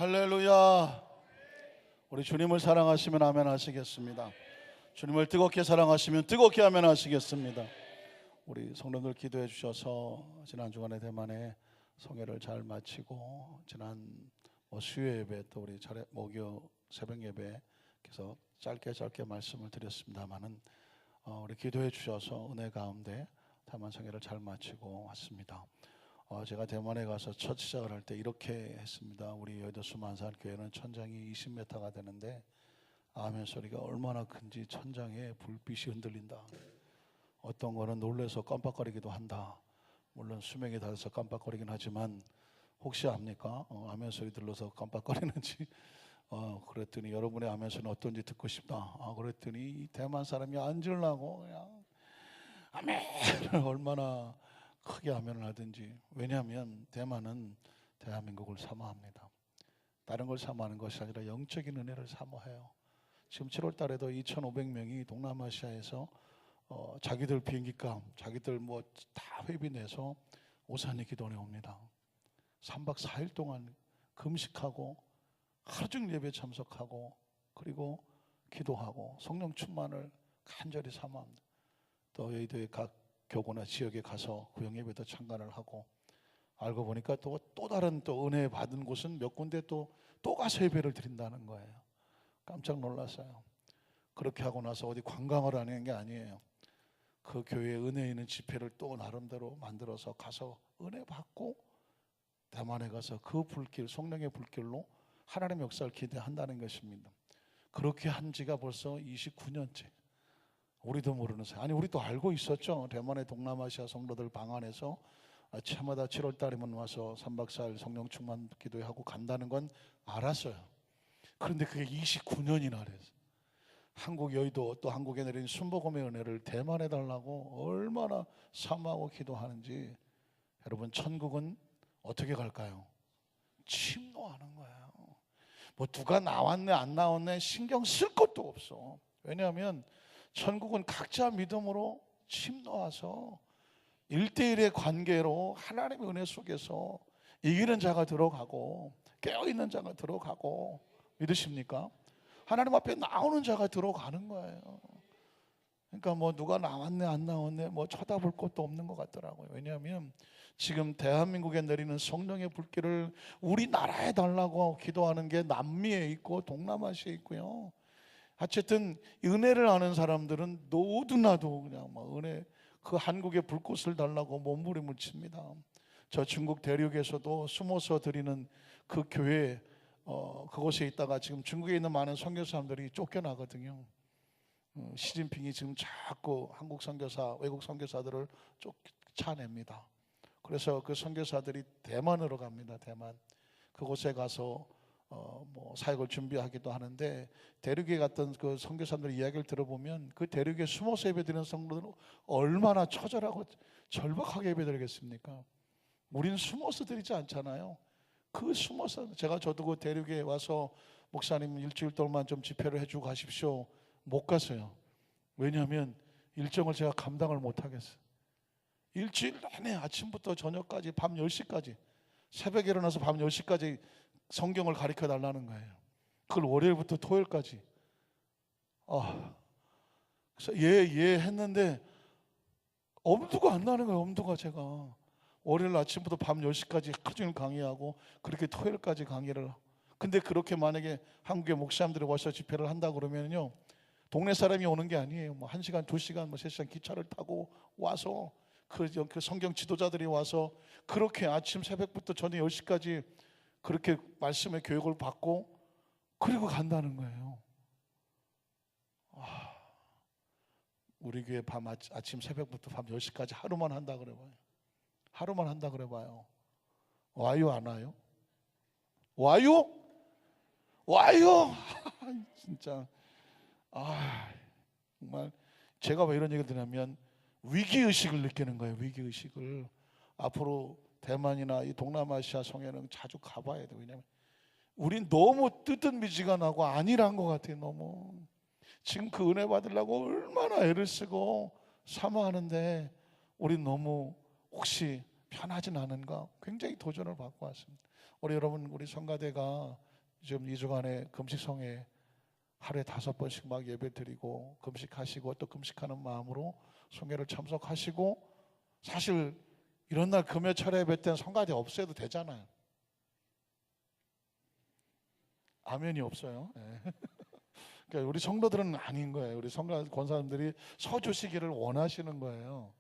할렐루야. 우리 주님을 사랑하시면 아멘 하시겠습니다. 주님을 뜨겁게 사랑하시면 뜨겁게 아멘 하시겠습니다. 우리 성도들 기도해 주셔서 지난 주간에 대만에 성회를 잘 마치고 지난 수요 예배 또 우리 목요 새벽 예배께서 짧게 말씀을 드렸습니다만은 우리 기도해 주셔서 은혜 가운데 대만 성회를 잘 마치고 왔습니다. 제가 대만에 가서 첫 시작을 할 때 이렇게 했습니다. 우리 여의도 수만산 교회는 천장이 20m가 되는데 아멘 소리가 얼마나 큰지 천장에 불빛이 흔들린다. 어떤 거는 놀라서 깜빡거리기도 한다. 물론 수명이 닿아서 깜빡거리긴 하지만 혹시 압니까? 아멘 소리 들러서 깜빡거리는지. 그랬더니 여러분의 아멘 소리는 어떤지 듣고 싶다. 그랬더니 대만 사람이 앉으려고 그냥 아멘 얼마나 크게 아멘을 하든지. 왜냐하면 대만은 대한민국을 사모합니다. 다른 걸 사모하는 것이 아니라 영적인 은혜를 사모해요. 지금 7월 달에도 2,500명이 동남아시아에서 자기들 비행기값, 자기들 뭐 다 회비 내서 오산에 기도원에 옵니다. 3박 4일 동안 금식하고 하루 종일 예배 참석하고 그리고 기도하고 성령 충만을 간절히 사모합니다. 또 여의도의 각 교구나 지역에 가서 구역 예배도 참관을 하고, 알고 보니까 또 다른 또 은혜 받은 곳은 몇 군데 또 가서 예배를 드린다는 거예요. 깜짝 놀랐어요. 그렇게 하고 나서 어디 관광을 하는 게 아니에요. 그 교회에 은혜 있는 집회를 또 나름대로 만들어서 가서 은혜 받고 대만에 가서 그 불길, 성령의 불길로 하나님의 역사를 기대한다는 것입니다. 그렇게 한 지가 벌써 29년째. 우리도 모르는 사이. 아니 우리도 알고 있었죠. 대만의 동남아시아 성도들 방안에서 차마다 7월 달이면 와서 3박 4일 성령 충만 기도하고 간다는 건 알았어요. 그런데 그게 29년이나 됐어요. 한국 여의도 또 한국에 내린 순복음의 은혜를 대만해 달라고 얼마나 사모하고 기도하는지. 여러분, 천국은 어떻게 갈까요? 침노하는 거예요. 뭐 누가 나왔네 안 나왔네 신경 쓸 것도 없어. 왜냐하면 천국은 각자 믿음으로 침노와서 1대1의 관계로 하나님의 은혜 속에서 이기는 자가 들어가고 깨어있는 자가 들어가고, 믿으십니까? 하나님 앞에 나오는 자가 들어가는 거예요. 그러니까 뭐 누가 나왔네 안 나왔네 뭐 쳐다볼 것도 없는 것 같더라고요. 왜냐하면 지금 대한민국에 내리는 성령의 불길을 우리나라에 달라고 기도하는 게 남미에 있고 동남아시아에 있고요. 어쨌든 은혜를 아는 사람들은 너도나도 그냥 막 은혜, 그 한국의 불꽃을 달라고 몸부림을 칩니다. 저 중국 대륙에서도 숨어서 드리는 그 교회, 그곳에 있다가 지금 중국에 있는 많은 선교사님들이 쫓겨나거든요. 시진핑이 지금 자꾸 한국 선교사, 외국 선교사들을 쫓아냅니다. 그래서 그 선교사들이 대만으로 갑니다. 대만. 그곳에 가서 뭐 사역을 준비하기도 하는데, 대륙에 갔던 그 선교사님들 이야기를 들어보면 그 대륙에 숨어서 예배드리는 성도들은 얼마나 처절하고 절박하게 예배드리겠습니까? 우린 숨어서 드리지 않잖아요. 그 숨어서, 저도 그 대륙에 와서 목사님 일주일 동안 좀 집회를 해주고 가십시오. 못 갔어요. 왜냐하면 일정을 제가 감당을 못 하겠어요. 일주일 내내 아침부터 저녁까지 밤 10시까지 새벽에 일어나서 밤 10시까지 성경을 가르쳐 달라는 거예요. 그걸 월요일부터 토요일까지. 그래서 예 했는데 엄두가 안 나는 거예요. 엄두가. 제가 월요일 아침부터 밤 10시까지 하루 종일 강의하고 그렇게 토요일까지 강의를. 근데 그렇게 만약에 한국의 목사님들이 와서 집회를 한다 그러면요, 동네 사람이 오는 게 아니에요. 뭐 1시간, 2시간, 뭐 3시간 기차를 타고 와서 그 성경 지도자들이 와서 그렇게 아침 새벽부터 저녁 10시까지 그렇게 말씀의 교육을 받고 그리고 간다는 거예요. 우리 교회 아침 새벽부터 밤 10시까지 하루만 한다 그래봐요. 하루만 한다 그래봐요. 와요 안 와요? 와요? 진짜 정말 제가 왜 이런 얘기를 드냐면 위기의식을 느끼는 거예요. 위기의식을. 앞으로 대만이나 이 동남아시아 성회는 자주 가봐야 돼요. 왜냐하면 우린 너무 뜨뜻미지근하고 안일한 것 같아요. 너무 지금 그 은혜 받으려고 얼마나 애를 쓰고 사모하는데 우린 너무 혹시 편하진 않은가 굉장히 도전을 받고 왔습니다. 우리 여러분, 우리 성가대가 지금 2주간의 금식성에 하루에 5번씩 막 예배 드리고 금식하시고 또 금식하는 마음으로 성회를 참석하시고, 사실 이런 날 금요 철야 예배 때는 성가대 없어도 되잖아요. 아멘이 없어요. 네. 그러니까 우리 성도들은 아닌 거예요. 우리 권사님들이 서주시기를 원하시는 거예요.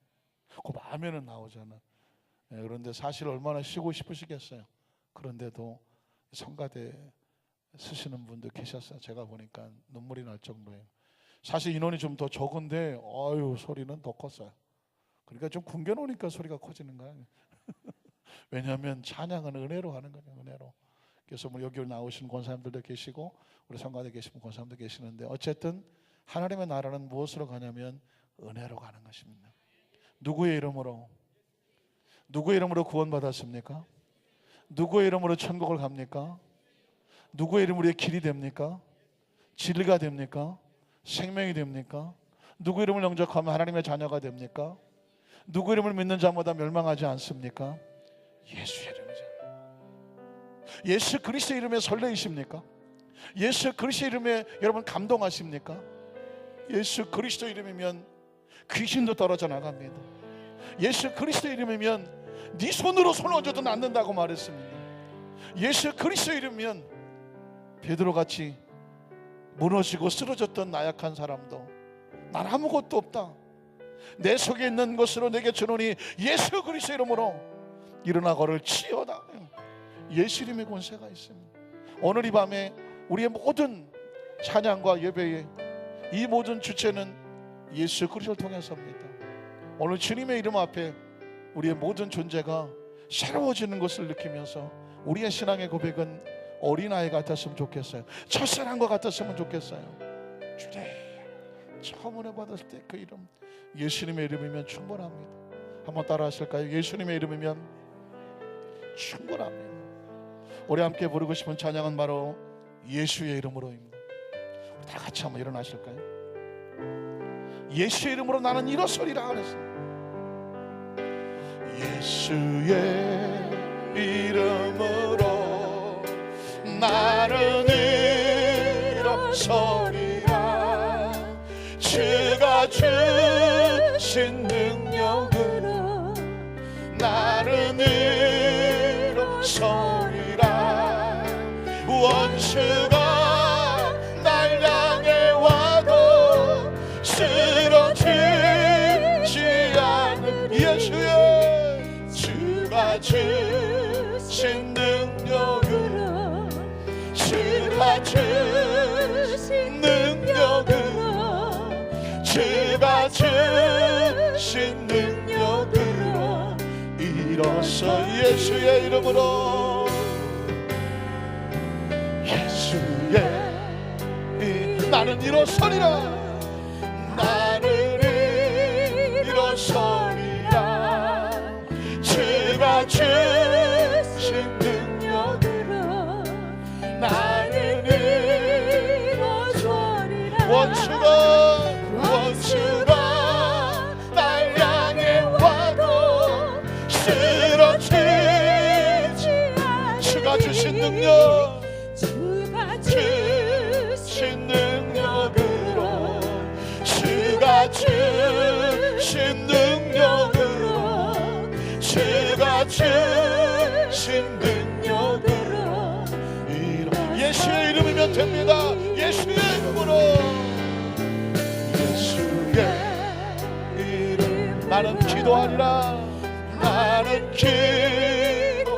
그 아멘은 나오잖아. 네, 그런데 사실 얼마나 쉬고 싶으시겠어요. 그런데도 성가대 쓰시는 분도 계셨어요. 제가 보니까 눈물이 날 정도예요. 사실 인원이 좀 더 적은데 소리는 더 컸어요. 그러니까 좀 굶겨놓으니까 소리가 커지는 거예요. 왜냐하면 찬양은 은혜로 하는 거예요. 은혜로. 그래서 여기 나오신 권사님들도 계시고 우리 성가대 계신 권사님도 계시는데, 어쨌든 하나님의 나라는 무엇으로 가냐면 은혜로 가는 것입니다. 누구의 이름으로? 누구의 이름으로 구원받았습니까? 누구의 이름으로 천국을 갑니까? 누구의 이름으로 길이 됩니까? 진리가 됩니까? 생명이 됩니까? 누구 이름을 영접하면 하나님의 자녀가 됩니까? 누구 이름을 믿는 자마다 멸망하지 않습니까? 예수의 이름이죠. 예수 그리스도의 이름에 설레이십니까? 예수 그리스도의 이름에 여러분 감동하십니까? 예수 그리스도의 이름이면 귀신도 떨어져 나갑니다. 예수 그리스도의 이름이면 네 손으로 손 얹어도 낫는다고 말했습니다. 예수 그리스도의 이름이면 베드로같이 무너지고 쓰러졌던 나약한 사람도 난 아무것도 없다, 내 속에 있는 것으로 내게 주노니 예수 그리스도의 이름으로 일어나 걸을 치어다. 예수 이름의 권세가 있습니다. 오늘 이 밤에 우리의 모든 찬양과 예배의 이 모든 주체는 예수 그리스도를 통해서입니다. 오늘 주님의 이름 앞에 우리의 모든 존재가 새로워지는 것을 느끼면서 우리의 신앙의 고백은 어린아이 같았으면 좋겠어요. 첫사랑과 같았으면 좋겠어요. 주님, 처음 은혜 받았을 때 그 이름, 예수님의 이름이면 충분합니다. 한번 따라 하실까요? 예수님의 이름이면 충분합니다. 우리 함께 부르고 싶은 찬양은 바로 예수의 이름으로입니다. 다 같이 한번 일어나실까요? 예수의 이름으로 나는 일어서리라 그랬어요. 예수의 이름으로 나는 일어서리라. 주가 주신 능력으로 나는 일어서리라. 원수가 날 향해 와도 쓰러지지 않는 예수의 주가 주신 능력으로, 주가 주신 능력으로, 주가 주신 능력으로 일어서 예수의 이름으로, 예수의 나는 일어서리라. 나는 일어서리라. 주가 주신 능력으로 나는 일어서리라. 원수가 날 향해 와도 쓰러지지 않는 주가 주신 능력, 주가 주신 능력으로, 주가 주신 능력으로, 주가 주신 능력으로 예수의 이름이면 됩니다. 예수의 이름으로, 예수의 이름 나는 기도하리라. 나는 기도하리라.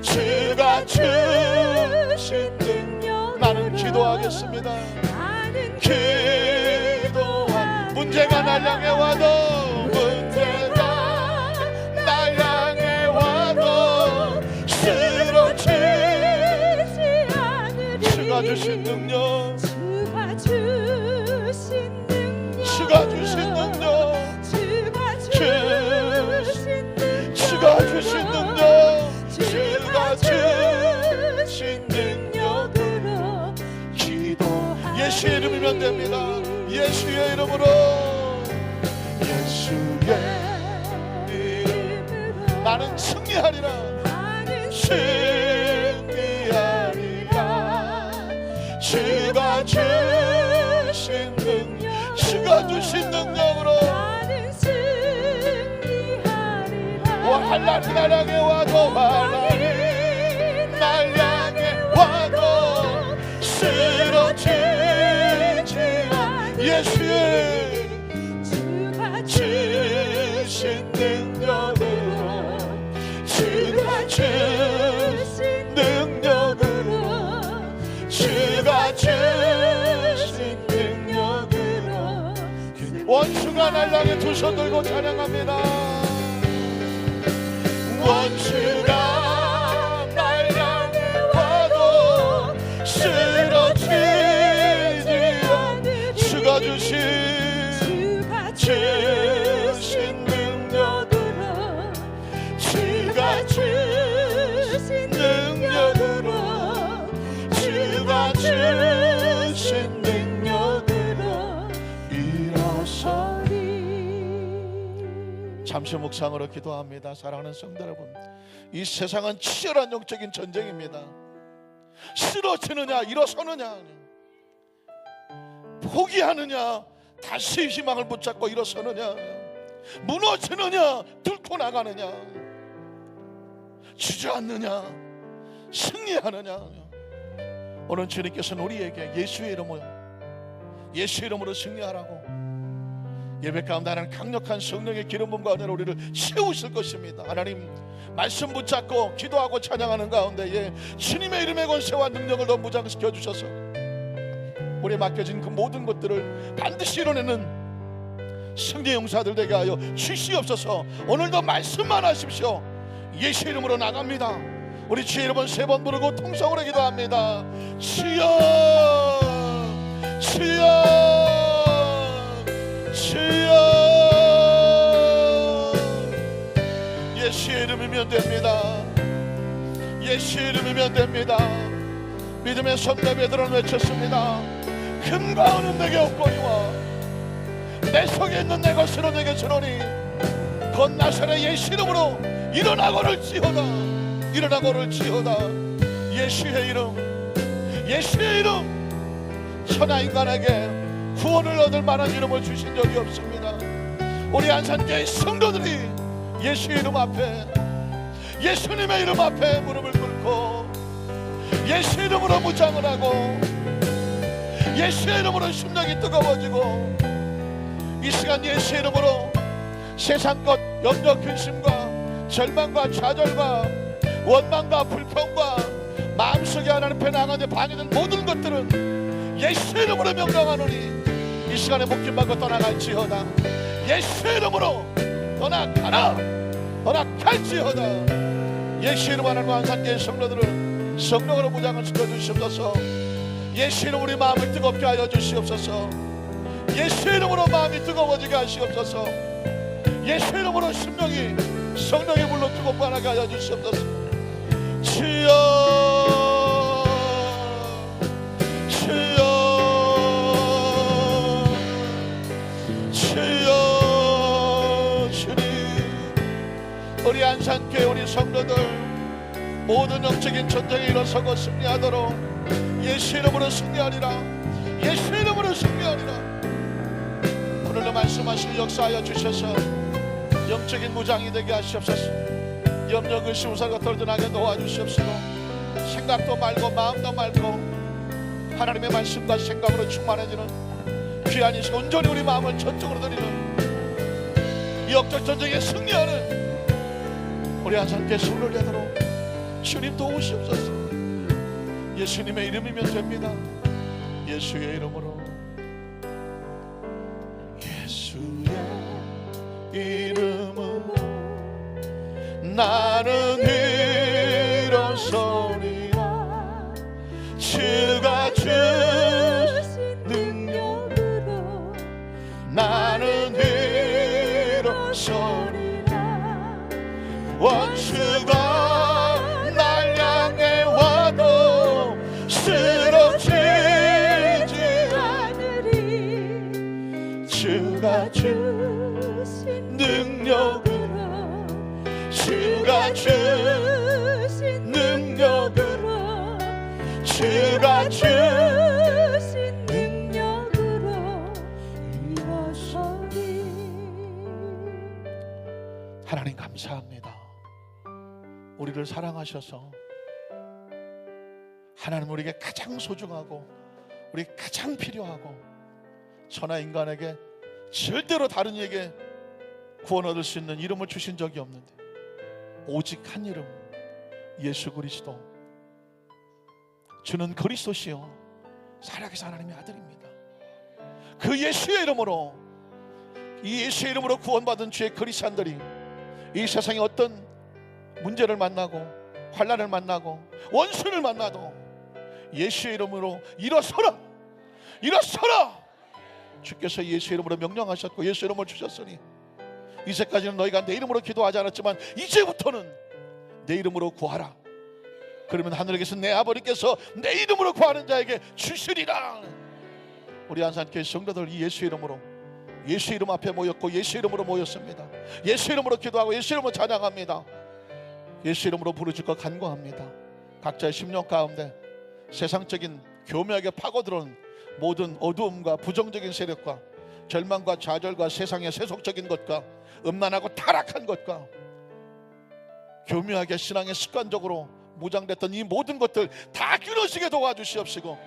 주가 주신 능력 나는 기도하겠습니다. 나는 기도하. 문제가 날 향해 와도, 문제가 날 향해 와도 쓰러지지 않으리. 주가 주신 능력, 주가 주신 능력, 주가 주신 능력, 주가 주신 능력, 주가 주신 능력, 주가 주신 능력으로 기도. 예수의 이름이면 됩니다. 예수의 이름으로, 예수의 이름으로 나는 승리하리라. 나는 승리하리라. 환란이 날 향해 와도 환란이 날 향해 와도 쓰러지지 않는 예수의 주가 주신 능력으로 주가 주신 능력으로 주가 주신 능력으로 원수가 날 향해 두 손 들고 찬양합니다. 원수가 날 향해 와도 쓰러지지 않는 주가 주신 능력으로 주가 주신 능력으로 주가 주신 능력으로 일어서리. 잠시 묵상으로 기도합니다. 사랑하는 성도 여러분, 이 세상은 치열한 영적인 전쟁입니다. 쓰러지느냐 일어서느냐, 포기하느냐 다시 희망을 붙잡고 일어서느냐, 무너지느냐 뚫고 나가느냐, 주저앉느냐 승리하느냐. 오늘 주님께서는 우리에게 예수의 이름으로 승리하라고 예배 가운데 하나님 강력한 성령의 기름 부음과 은혜로 우리를 채우실 것입니다. 하나님 말씀 붙잡고 기도하고 찬양하는 가운데에 주님의 이름의 권세와 능력을 더 무장시켜 주셔서 우리에 맡겨진 그 모든 것들을 반드시 이뤄내는 승리의 용사들 되게 하여 주시옵소서. 오늘도 말씀만 하십시오. 예수의 이름으로 나갑니다. 우리 주의 이름은 세 번 부르고 통성으로 기도합니다. 주여 주여 주여. 예수의 이름이면 됩니다. 예수의 이름이면 됩니다. 믿음의 손대 베드로는 외쳤습니다. 금과 은은 내게 없거니와 내 속에 있는 내 것으로 내게 주노니 곧 나사렛 예수 이름으로 일어나거를지어다. 일어나거를지어다. 예수의 이름, 예수의 이름. 천하 인간에게 구원을 얻을 만한 이름을 주신 적이 없습니다. 우리 안산교회 성도들이 예수의 이름 앞에, 예수님의 이름 앞에 무릎을 꿇고 예수 이름으로 무장을 하고 예수의 이름으로 심령이 뜨거워지고 이 시간 예수의 이름으로 세상 것 염려 근심과 절망과 좌절과 원망과 불평과 마음속에 하나님 앞에 나가는 방해된 모든 것들은 예수의 이름으로 명령하노니 이 시간에 목숨받고 떠나갈지어다. 예수의 이름으로 떠나가라. 떠나갈지어다. 예수의 이름 하나님 안산교회 성도들을 성령으로 무장을 시켜주시옵소서. 예수의 이름으로 우리 마음을 뜨겁게 하여 주시옵소서. 예수의 이름으로 마음이 뜨거워지게 하시옵소서. 예수의 이름으로 심령이 성령의 물로 뜨겁게 하여 주시옵소서. 주여 주여 주여. 주님, 우리 안산교회 우리 성도들 모든 영적인 전쟁에 일어서고 승리하도록 예수 이름으로 승리하리라. 예수 이름으로 승리하리라. 오늘도 말씀하시는 역사하여 주셔서 영적인 무장이 되게 하시옵소서. 염려 근심 우살과 떨어져나게 도와주시옵소서. 생각도 말고 마음도 말고 하나님의 말씀과 생각으로 충만해지는 귀한 이 시간 온전히 우리 마음을 전적으로 드리는 이 영적 전쟁에 승리하는 우리 안산교회 성도를 되도록 주님 도우시옵소서. 예수님의 이름이면 됩니다. 예수의 이름으로. 예수의 이름으로 나는 일어서리라. 주가 주신 능력으로 나는 일어서리라. 원수가 날 향해 와도 쓰러지지 않으리. 주가 주신 능력으로 주가 주신 능력으로 주가 주신 능력으로 일어서리. 하나님 감사합니다. 우리를 사랑하셔서 하나님 우리에게 가장 소중하고 우리 가장 필요하고 천하 인간에게 절대로 다른 이에게 구원 얻을 수 있는 이름을 주신 적이 없는데 오직 한 이름, 예수 그리스도. 주는 그리스도시요 살아계신 하나님의 아들입니다. 그 예수의 이름으로, 이 예수의 이름으로 구원받은 주의 그리스도인들이 이 세상에 어떤 문제를 만나고 환난을 만나고 원수를 만나도 예수의 이름으로 일어서라, 일어서라. 주께서 예수의 이름으로 명령하셨고 예수의 이름을 주셨으니 이제까지는 너희가 내 이름으로 기도하지 않았지만 이제부터는 내 이름으로 구하라. 그러면 하늘에 계신 내 아버지께서 내 이름으로 구하는 자에게 주시리라. 우리 안산교회 성도들 이 예수 이름으로, 예수 이름 앞에 모였고 예수 이름으로 모였습니다. 예수 이름으로 기도하고 예수 이름으로 찬양합니다. 예수 이름으로 부르짖고 간구합니다. 각자의 심령 가운데 세상적인 교묘하게 파고들어온 모든 어두움과 부정적인 세력과 절망과 좌절과 세상의 세속적인 것과 음란하고 타락한 것과 교묘하게 신앙의 습관적으로 무장됐던 이 모든 것들 다 끊어지게 도와주시옵시고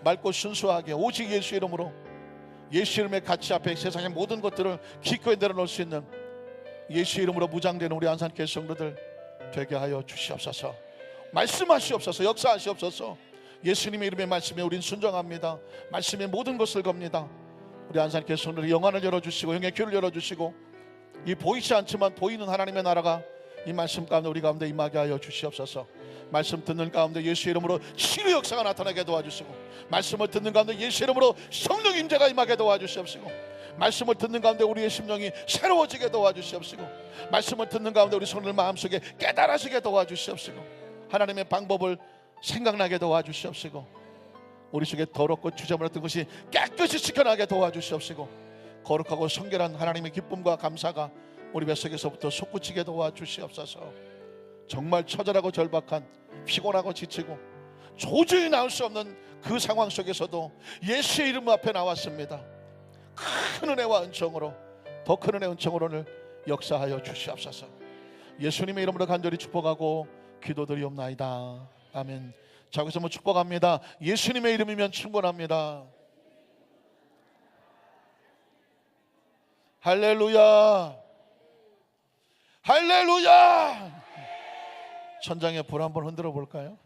맑고 순수하게 오직 예수 이름으로, 예수 이름의 가치 앞에 세상의 모든 것들을 기꺼이 내려놓을 수 있는 예수 이름으로 무장되는 우리 안산교회 성도들 되게 하여 주시옵소서. 말씀하시옵소서. 역사하시옵소서. 예수님의 이름의 말씀에 우린 순종합니다. 말씀의 모든 것을 겁니다. 우리 안산교회 성도들 영안을 열어주시고 영의 귀를 열어주시고 이 보이지 않지만 보이는 하나님의 나라가 이 말씀 가운데 우리 가운데 임하게 하여 주시옵소서. 말씀 듣는 가운데 예수 이름으로 치유 역사가 나타나게 도와주시고, 말씀을 듣는 가운데 예수 이름으로 성령 임재가 임하게 도와주시옵시고, 말씀을 듣는 가운데 우리의 심령이 새로워지게 도와주시옵시고, 말씀을 듣는 가운데 우리 손을 마음속에 깨달아지게 도와주시옵시고, 하나님의 방법을 생각나게 도와주시옵시고, 우리 속에 더럽고 주저물었던 것이 깨끗이 씻겨나게 도와주시옵시고, 거룩하고 성결한 하나님의 기쁨과 감사가 우리 뱃속에서부터 솟구치게 도와주시옵소서. 정말 처절하고 절박한, 피곤하고 지치고 도저히 나올 수 없는 그 상황 속에서도 예수의 이름 앞에 나왔습니다. 큰 은혜와 은총으로, 더 큰 은혜 은총으로 오늘 역사하여 주시옵소서. 예수님의 이름으로 간절히 축복하고 기도드리옵나이다. 아멘. 자, 여기서 뭐 축복합니다. 예수님의 이름이면 충분합니다. 할렐루야, 할렐루야. 천장에 불 한번 흔들어 볼까요?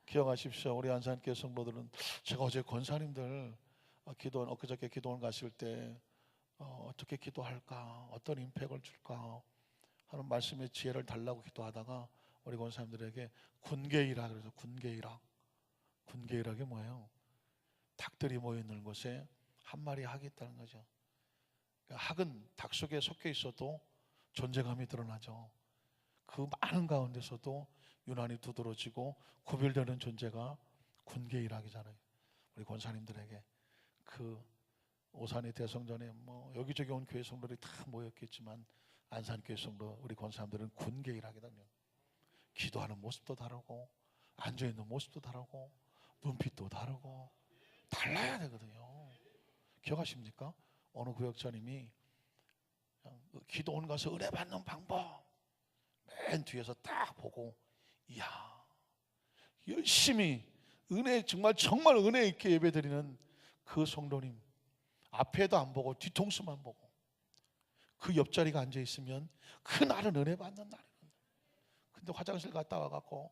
기억하십시오. 우리 안산교회 성도들은 제가 어제 권사님들 엊그저께 기도원 가실 때 어떻게 기도할까, 어떤 임팩을 줄까 하는 말씀의 지혜를 달라고 기도하다가 우리 권사님들에게 군계일학, 그래서 군계일학이 뭐예요? 닭들이 모여있는 곳에 한 마리 학이 있다는 거죠. 학은 닭 속에 섞여 있어도 존재감이 드러나죠. 그 많은 가운데서도 유난히 두드러지고 구별되는 존재가 군계일학이잖아요. 우리 권사님들에게 그 오산의 대성전에 뭐 여기저기 온 교회 성도들이 다 모였겠지만 안산교회 성도 우리 권사님들은 군계일학이거든요. 기도하는 모습도 다르고 앉아있는 모습도 다르고 눈빛도 다르고 달라야 되거든요. 기억하십니까? 어느 구역장님이 기도원 가서 은혜 받는 방법 맨 뒤에서 딱 보고, 이야, 열심히 은혜, 정말 은혜 있게 예배드리는 그 성도님 앞에도 안 보고 뒤통수만 보고 그 옆자리가 앉아있으면 그날은 은혜 받는 날이거든요. 근데 화장실 갔다 와갖고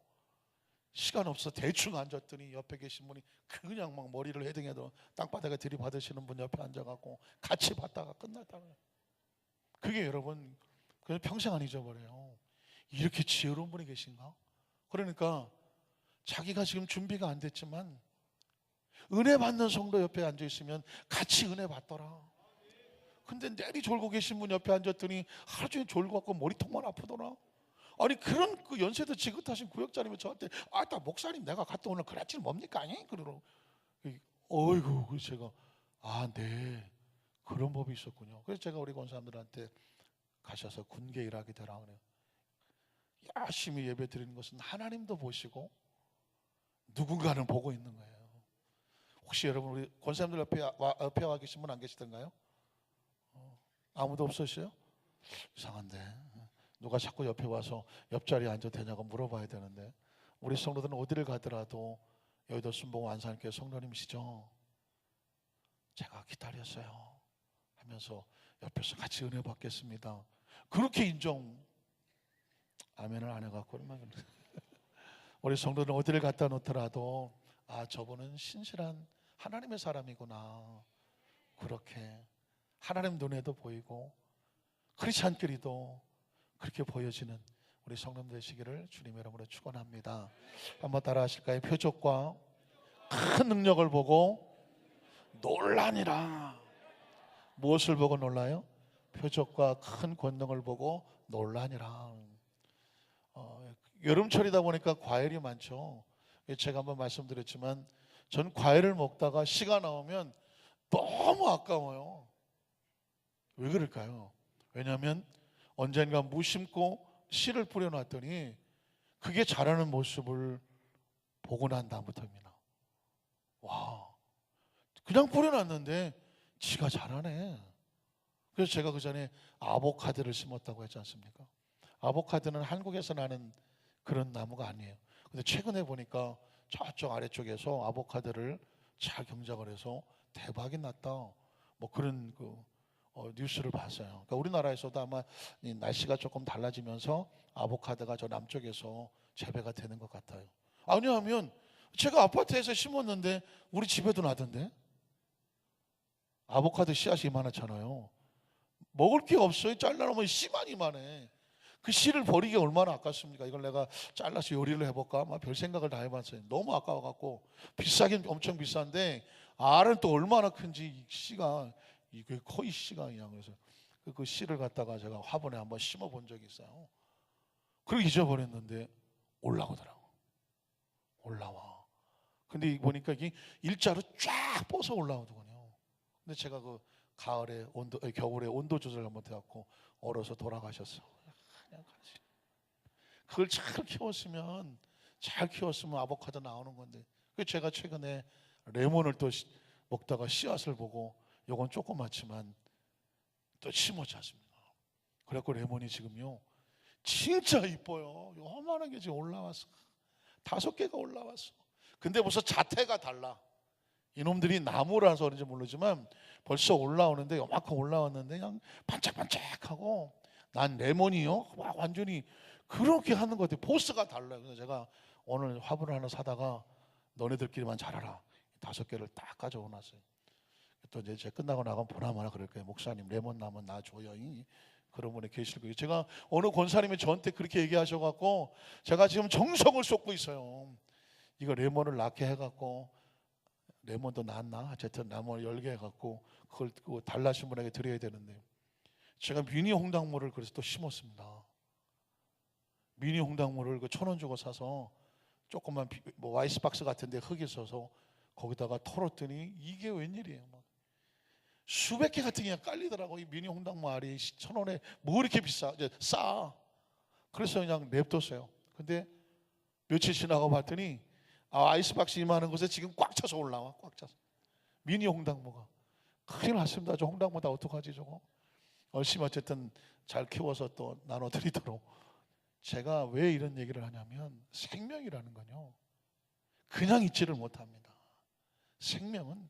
시간 없어 대충 앉았더니 옆에 계신 분이 그냥 막 머리를 헤딩해도 땅바닥에 들이받으시는 분 옆에 앉아갖고 같이 받다가 끝났다는 거예요. 그게 여러분 그냥 평생 안 잊어버려요. 이렇게 지혜로운 분이 계신가? 그러니까 자기가 지금 준비가 안 됐지만 은혜 받는 성도 옆에 앉아있으면 같이 은혜 받더라. 근데 내리 졸고 계신 분 옆에 앉았더니 하루 종일 졸고 갖고 머리통만 아프더라. 아니 그런 그 연세도 지긋하신 구역장님이 저한테 나 목사님 내가 갔다 오늘 그랬지 뭡니까? 아니 그러고 어이구, 그래서 제가 네, 그런 법이 있었군요. 그래서 제가 우리 권사님들한테 가셔서 군계일학이 되라 그래요. 열심히 예배 드리는 것은 하나님도 보시고 누군가는 보고 있는 거예요. 혹시 여러분 우리 권사님들 옆에 와 계신 분 안 계시던가요? 아무도 없으세요? 이상한데 누가 자꾸 옆에 와서 옆자리에 앉아도 되냐고 물어봐야 되는데, 우리 성도들은 어디를 가더라도 여의도 순복음 안산교회 성도님이시죠? 제가 기다렸어요 하면서 옆에서 같이 은혜 받겠습니다. 그렇게 인정 아멘을 안 해갖고 우리 성도들은 어디를 갖다 놓더라도 저분은 신실한 하나님의 사람이구나, 그렇게 하나님 눈에도 보이고 크리스찬끼리도 그렇게 보여지는 우리 성도 되시기를 주님의 이름으로 축원합니다. 한번 따라 하실까요? 표적과 큰 능력을 보고 놀라니라. 무엇을 보고 놀라요? 표적과 큰 권능을 보고 놀라니라. 여름철이다 보니까 과일이 많죠. 제가 한번 말씀드렸지만 전 과일을 먹다가 씨가 나오면 너무 아까워요. 왜 그럴까요? 왜냐하면 언젠가 무심고 씨를 뿌려놨더니 그게 자라는 모습을 보고 난 다음부터입니다. 와, 그냥 뿌려놨는데 지가 자라네. 그래서 제가 그 전에 아보카도를 심었다고 했지 않습니까? 아보카도는 한국에서 나는 그런 나무가 아니에요. 근데 최근에 보니까 저쪽 아래쪽에서 아보카도를 잘 경작을 해서 대박이 났다, 뭐 그런 뉴스를 봤어요. 그러니까 우리나라에서도 아마 이 날씨가 조금 달라지면서 아보카도가 저 남쪽에서 재배가 되는 것 같아요. 아니하면 제가 아파트에서 심었는데 우리 집에도 나던데. 아보카도 씨앗이 이만하잖아요. 먹을 게 없어요. 잘라놓으면 씨만 이만해. 그 씨를 버리기 얼마나 아깝습니까? 이걸 내가 잘라서 요리를 해볼까? 막 별 생각을 다 해봤어요. 너무 아까워갖고. 비싸긴 엄청 비싼데 알은 또 얼마나 큰지 이 씨가, 이게 거의 씨가 그냥. 그래서 그 씨를 갖다가 제가 화분에 한번 심어본 적이 있어요. 그리고 잊어버렸는데 올라오더라고. 올라와. 근데 보니까 이게 일자로 쫙 뻗어 올라오더군요. 근데 제가 그 겨울에 온도 조절을 한번 해갖고 얼어서 돌아가셨어. 그냥 가지. 그걸 잘 키웠으면 아보카도 나오는 건데. 그 제가 최근에 레몬을 또 먹다가 씨앗을 보고 요건 조그맣지만 또 심었지 않습니까? 그래갖고 레몬이 지금요 진짜 이뻐요. 요만한 게 지금 올라왔어. 5개가 올라왔어. 근데 벌써 자태가 달라. 이놈들이 나무라서 그런지 모르지만 벌써 올라오는데 요만큼 올라왔는데 그냥 반짝반짝하고, 난 레몬이요 막 완전히 그렇게 하는 것 같아요. 포스가 달라요. 그래서 제가 오늘 화분을 하나 사다가 너네들끼리만 자라라 5개를 딱 가져오놨어요. 또 이제 제가 끝나고 나가면 보나마나 그럴 거예요. 목사님 레몬 나무 놔줘요. 그런 분이 계실 거예요. 제가 어느 권사님이 저한테 그렇게 얘기하셔갖고 제가 지금 정성을 쏟고 있어요. 이거 레몬을 낳게 해갖고, 레몬도 낳았나? 어쨌든 나무를 열게 해갖고 그걸 달라신 분에게 드려야 되는데, 제가 미니 홍당무를 그래서 또 심었습니다. 미니 홍당무를 1,000원 주고 사서 조그만 아이스박스 같은데 흙이 있어서 거기다가 털었더니 이게 웬일이에요. 막 수백 개 같은 게 깔리더라고. 이 미니 홍당무 알이 1,000원에 뭐 이렇게 비싸? 싸. 그래서 그냥 냅뒀어요. 근데 며칠 지나고 봤더니 아이스박스 이만한 곳에 지금 꽉 차서 올라와. 꽉 차서. 미니 홍당무가. 큰일 났습니다. 저 홍당무 다 어떡하지 저거. 열심히 어쨌든 잘 키워서 또 나눠드리도록. 제가 왜 이런 얘기를 하냐면 생명이라는 건요 그냥 있지를 못합니다. 생명은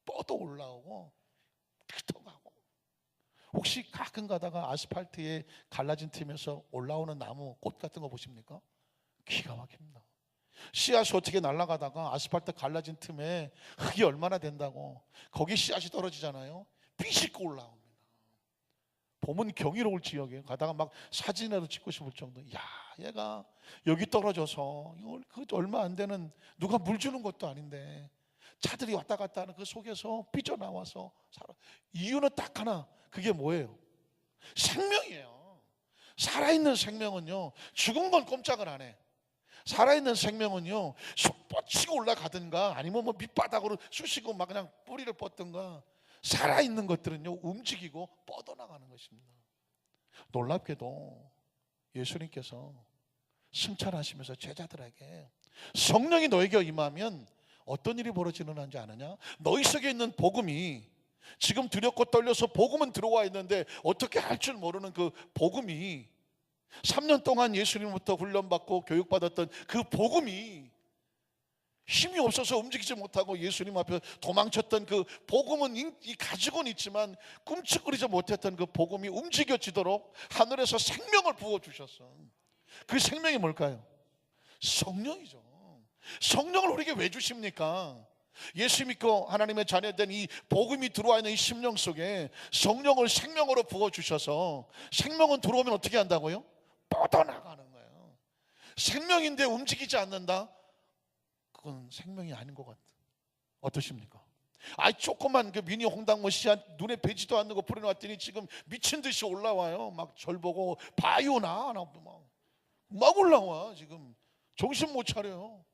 뻗어 올라오고 흩어가고. 혹시 가끔 가다가 아스팔트에 갈라진 틈에서 올라오는 나무, 꽃 같은 거 보십니까? 기가 막힙니다. 씨앗이 어떻게 날아가다가 아스팔트 갈라진 틈에 흙이 얼마나 된다고 거기 씨앗이 떨어지잖아요. 삐실고 올라옵니다. 보면 경이로울 지역에 가다가 막 사진이라도 찍고 싶을 정도. 야, 얘가 여기 떨어져서 그 얼마 안 되는, 누가 물 주는 것도 아닌데 차들이 왔다 갔다 하는 그 속에서 삐져나와서 살아. 이유는 딱 하나. 그게 뭐예요? 생명이에요. 살아있는 생명은요 죽은 건 꼼짝을 안 해. 살아있는 생명은요 쑥 뻗치고 올라가든가 아니면 뭐 밑바닥으로 쑤시고 막 그냥 뿌리를 뻗든가, 살아있는 것들은요 움직이고 뻗어나가는 것입니다. 놀랍게도 예수님께서 승천하시면서 제자들에게 성령이 너에게 임하면 어떤 일이 벌어지는 줄 아느냐? 너희 속에 있는 복음이, 지금 두렵고 떨려서 복음은 들어와 있는데 어떻게 할 줄 모르는 그 복음이 3년 동안 예수님부터 훈련받고 교육받았던 그 복음이 힘이 없어서 움직이지 못하고 예수님 앞에 도망쳤던 그 복음은 가지고는 있지만 꿈쩍거리지 못했던 그 복음이 움직여지도록 하늘에서 생명을 부어주셨어. 그 생명이 뭘까요? 성령이죠. 성령을 우리에게 왜 주십니까? 예수 믿고 하나님의 자녀된 이 복음이 들어와 있는 이 심령 속에 성령을 생명으로 부어주셔서, 생명은 들어오면 어떻게 한다고요? 뻗어나가는 거예요. 생명인데 움직이지 않는다? 그건 생명이 아닌 것 같아. 어떠십니까? 조그만 그 미니 홍당무 씨앗 눈에 배지도 않는 거 뿌려놨더니 지금 미친 듯이 올라와요. 막 절 보고 봐요나 막 올라와. 지금 정신 못 차려요.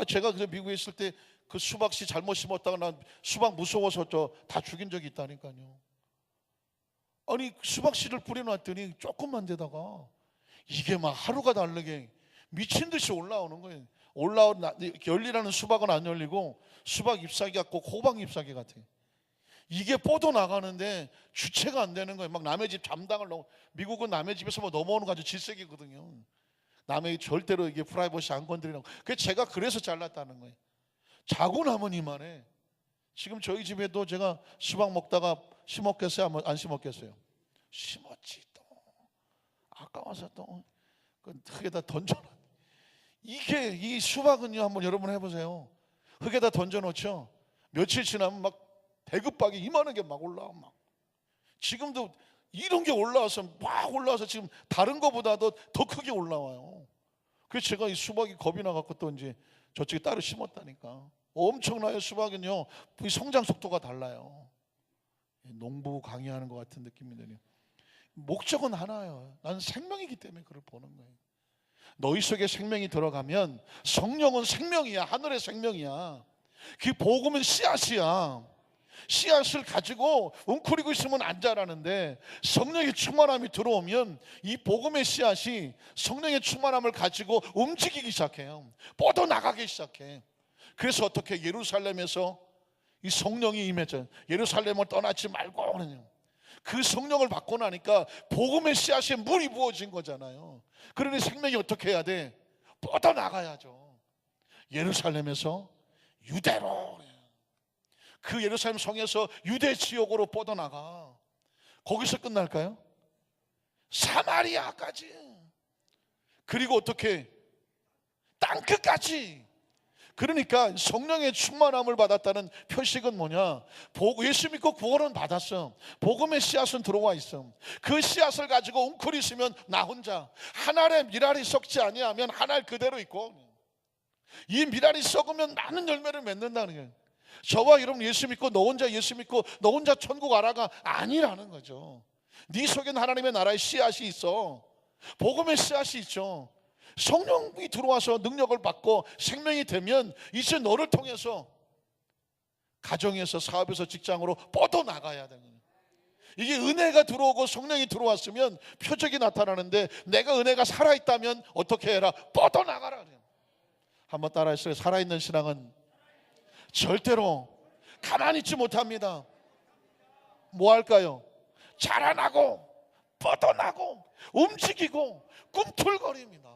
제가 그래 미국에 있을 때 그 수박씨 잘못 심었다가 난 수박 무서워서 다 죽인 적이 있다니까요. 수박씨를 뿌려놨더니 조금만 되다가 이게 막 하루가 다르게 미친 듯이 올라오는 거예요. 열리라는 수박은 안 열리고 수박 잎사귀 같고 호박 잎사귀 같아. 이게 뻗어 나가는데 주체가 안 되는 거예요. 막 남의 집 담당을 미국은 남의 집에서 넘어오는 거 아주 질색이거든요. 남의 절대로 이게 프라이버시 안 건드리라고. 제가 그래서 잘랐다는 거예요. 자고 나면 이만해. 지금 저희 집에도 제가 수박 먹다가 심었겠어요? 안 심었겠어요? 심었지. 또 아까워서 또 그 흙에다 던져놔. 이 수박은요, 한번 여러분 해보세요. 흙에다 던져놓죠. 며칠 지나면 막 대급박이 이만한 게 막 올라와. 막 지금도 이런 게 올라와서 지금 다른 거보다도 더 크게 올라와요. 그래서 제가 이 수박이 겁이 나갖고 또 이제 저쪽에 따로 심었다니까. 엄청나요. 수박은요, 이 성장 속도가 달라요. 농부 강의하는 것 같은 느낌이 드네요. 목적은 하나예요. 나는 생명이기 때문에 그걸 보는 거예요. 너희 속에 생명이 들어가면, 성령은 생명이야. 하늘의 생명이야. 그 복음은 씨앗이야. 씨앗을 가지고 웅크리고 있으면 안 자라는데, 성령의 충만함이 들어오면 이 복음의 씨앗이 성령의 충만함을 가지고 움직이기 시작해요. 뻗어나가기 시작해. 그래서 어떻게 예루살렘에서 이 성령이 임했잖아요. 예루살렘을 떠나지 말고 그러냐. 그 성령을 받고 나니까 복음의 씨앗에 물이 부어진 거잖아요. 그러니 생명이 어떻게 해야 돼? 뻗어나가야죠. 예루살렘에서 유대로, 그 예루살렘 성에서 유대 지역으로 뻗어나가. 거기서 끝날까요? 사마리아까지. 그리고 어떻게? 땅끝까지. 그러니까 성령의 충만함을 받았다는 표식은 뭐냐? 예수 믿고 구원은 받았어. 복음의 씨앗은 들어와 있어. 그 씨앗을 가지고 웅크리시면 나 혼자, 한 알의 밀알이 썩지 아니하면 한 알 그대로 있고, 이 밀알이 썩으면 많은 열매를 맺는다는 거예요. 저와 여러분 예수 믿고 너 혼자 예수 믿고 너 혼자 천국 알아가 아니라는 거죠. 네 속에는 하나님의 나라의 씨앗이 있어. 복음의 씨앗이 있죠. 성령이 들어와서 능력을 받고 생명이 되면 이제 너를 통해서 가정에서, 사업에서, 직장으로 뻗어나가야 되는 거예요. 이게 은혜가 들어오고 성령이 들어왔으면 표적이 나타나는데, 내가 은혜가 살아있다면 어떻게 해라? 뻗어나가라. 한번 따라했어요. 살아있는 신앙은 절대로 가만히 있지 못합니다. 뭐 할까요? 자라나고 뻗어나고 움직이고 꿈틀거립니다.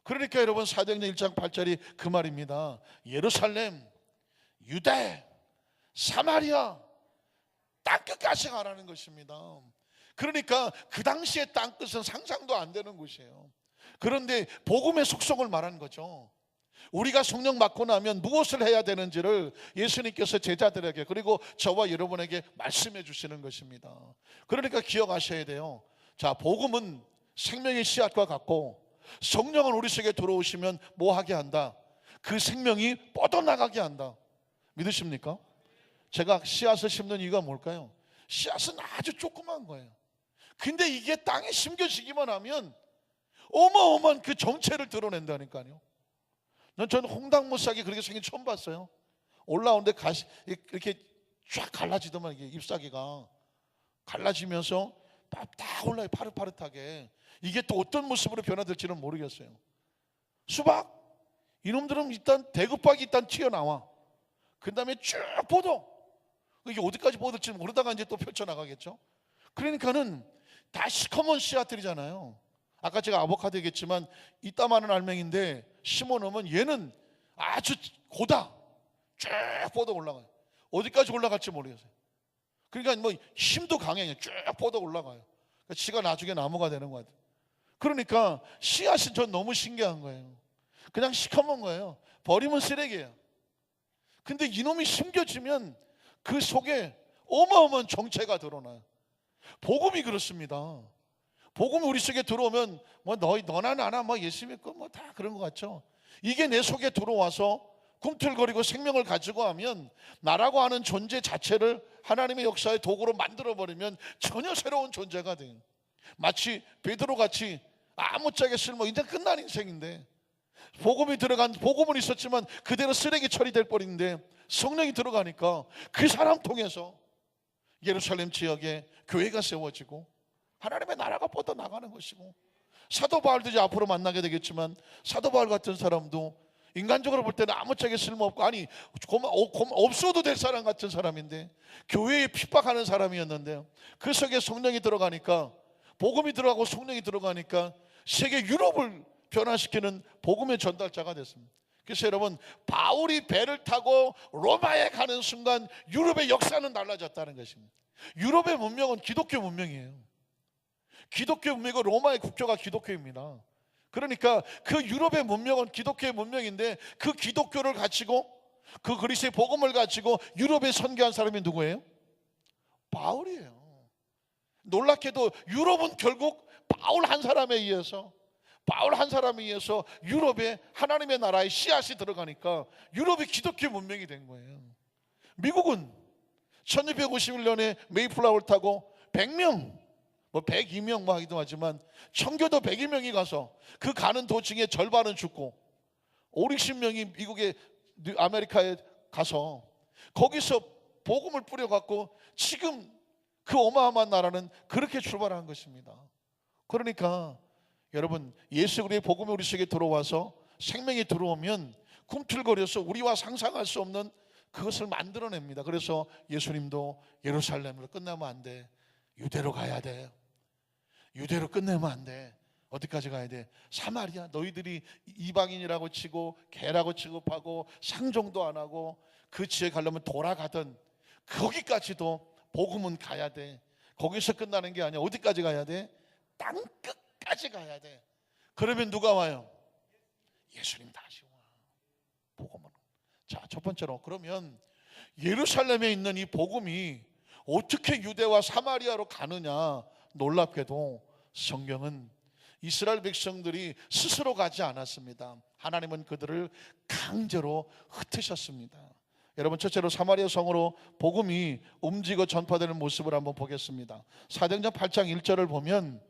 그러니까 여러분 사도행전 1장 8절이 그 말입니다. 예루살렘, 유대, 사마리아 땅끝까지 가라는 것입니다. 그러니까 그 당시의 땅끝은 상상도 안 되는 곳이에요. 그런데 복음의 속성을 말하는 거죠. 우리가 성령 받고 나면 무엇을 해야 되는지를 예수님께서 제자들에게, 그리고 저와 여러분에게 말씀해 주시는 것입니다. 그러니까 기억하셔야 돼요. 자, 복음은 생명의 씨앗과 같고, 성령은 우리 속에 들어오시면 뭐 하게 한다? 그 생명이 뻗어나가게 한다. 믿으십니까? 제가 씨앗을 심는 이유가 뭘까요? 씨앗은 아주 조그만 거예요. 근데 이게 땅에 심겨지기만 하면 어마어마한 그 정체를 드러낸다니까요. 저는 홍당무 싹이 그렇게 생긴 처음 봤어요. 올라오는데 이렇게 쫙 갈라지더만, 이게 잎사귀가 갈라지면서 딱 올라요. 파릇파릇하게. 이게 또 어떤 모습으로 변화될지는 모르겠어요. 수박, 이놈들은 일단 대급박이 일단 튀어나와. 그 다음에 쭉 뻗어. 이게 어디까지 뻗을지 모르다가 이제 또 펼쳐나가겠죠. 그러니까는 다 시커먼 씨앗들이잖아요. 아까 제가 아보카도 얘기했지만 이따만한 알맹인데 심어놓으면 얘는 아주 고다 쭉 뻗어 올라가요. 어디까지 올라갈지 모르겠어요. 그러니까 뭐 힘도 강해요. 쭉 뻗어 올라가요. 그러니까 지가 나중에 나무가 되는 것 같아요. 그러니까 씨앗이 전 너무 신기한 거예요. 그냥 시커먼 거예요. 버리면 쓰레기예요. 근데 이놈이 심겨지면 그 속에 어마어마한 정체가 드러나요. 복음이 그렇습니다. 복음이 우리 속에 들어오면 뭐 너나 나나 뭐 예수 믿고 뭐 다 그런 것 같죠. 이게 내 속에 들어와서 꿈틀거리고 생명을 가지고 하면 나라고 하는 존재 자체를 하나님의 역사의 도구로 만들어버리면 전혀 새로운 존재가 돼요. 마치 베드로같이 아무짝에 쓸모 이제 끝난 인생인데 복음은 있었지만 그대로 쓰레기 처리될 뻔인데 성령이 들어가니까 그 사람 통해서 예루살렘 지역에 교회가 세워지고 하나님의 나라가 뻗어나가는 것이고, 사도 바울도 이제 앞으로 만나게 되겠지만 사도 바울 같은 사람도 인간적으로 볼 때는 아무짝에 쓸모없고 없어도 될 사람 같은 사람인데 교회에 핍박하는 사람이었는데 그 속에 성령이 들어가니까, 복음이 들어가고 성령이 들어가니까 세계 유럽을 변화시키는 복음의 전달자가 됐습니다. 그래서 여러분, 바울이 배를 타고 로마에 가는 순간 유럽의 역사는 달라졌다는 것입니다. 유럽의 문명은 기독교 문명이에요. 기독교 문명이고 로마의 국교가 기독교입니다. 그러니까 그 유럽의 문명은 기독교의 문명인데 그 기독교를 가지고 그 그리스도의 복음을 가지고 유럽에 선교한 사람이 누구예요? 바울이에요. 놀랍게도 유럽은 결국 바울 한 사람에 의해서 유럽에 하나님의 나라의 씨앗이 들어가니까 유럽이 기독교 문명이 된 거예요. 미국은 1651년에 메이플라워를 타고 100명, 102명 하기도 하지만 청교도 101명이 가서 그 가는 도중에 절반은 죽고 50명이 미국의 아메리카에 가서 거기서 복음을 뿌려갖고 지금 그 어마어마한 나라는 그렇게 출발한 것입니다. 그러니까 여러분, 예수 그리스도의 복음이 우리 속에 들어와서 생명이 들어오면 꿈틀거려서 우리와 상상할 수 없는 그것을 만들어냅니다. 그래서 예수님도 예루살렘으로 끝나면 안 돼. 유대로 가야 돼. 유대로 끝내면 안 돼. 어디까지 가야 돼? 사마리아. 너희들이 이방인이라고 치고 개라고 취급하고 상종도 안 하고 그 지에 가려면 돌아가던 거기까지도 복음은 가야 돼. 거기서 끝나는 게 아니야. 어디까지 가야 돼? 땅 끝까지 가야 돼. 그러면 누가 와요? 예수님 다시 와. 복음은. 자, 첫 번째로, 그러면 예루살렘에 있는 이 복음이 어떻게 유대와 사마리아로 가느냐? 놀랍게도 성경은 이스라엘 백성들이 스스로 가지 않았습니다. 하나님은 그들을 강제로 흩으셨습니다. 여러분, 첫째로 사마리아 성으로 복음이 움직이고 전파되는 모습을 한번 보겠습니다. 사도행전 8장 1절을 보면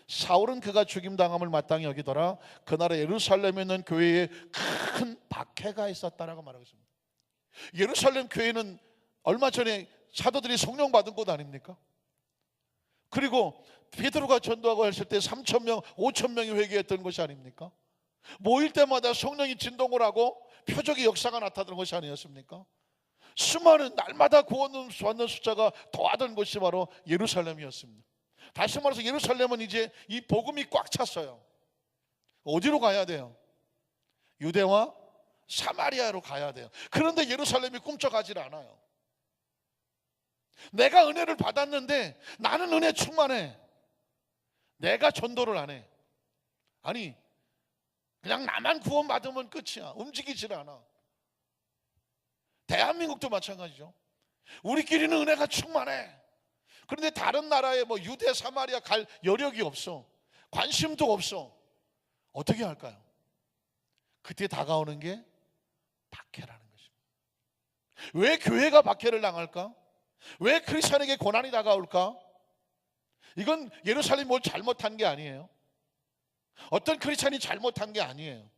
사울은 그가 죽임당함을 마땅히 여기더라. 그날에 예루살렘에 있는 교회에 큰 박해가 있었다라고 말하고 있습니다. 예루살렘 교회는 얼마 전에 사도들이 성령 받은 곳 아닙니까? 그리고 베드로가 전도하고 했을 때 3,000명, 5,000명이 회개했던 것이 아닙니까? 모일 때마다 성령이 진동을 하고 표적의 역사가 나타나는 것이 아니었습니까? 수많은 날마다 구원 받는 숫자가 더하던 곳이 바로 예루살렘이었습니다. 다시 말해서 예루살렘은 이제 이 복음이 꽉 찼어요. 어디로 가야 돼요? 유대와 사마리아로 가야 돼요. 그런데 예루살렘이 꿈쩍하지 않아요. 내가 은혜를 받았는데 나는 은혜 충만해. 내가 전도를 안 해. 아니, 그냥 나만 구원받으면 끝이야. 움직이질 않아. 대한민국도 마찬가지죠. 우리끼리는 은혜가 충만해. 그런데 다른 나라에 유대, 사마리아 갈 여력이 없어. 관심도 없어. 어떻게 할까요? 그때 다가오는 게 박해라는 것입니다. 왜 교회가 박해를 당할까? 왜 크리스천에게 고난이 다가올까? 이건 예루살렘이 뭘 잘못한 게 아니에요. 어떤 크리스천이 잘못한 게 아니에요.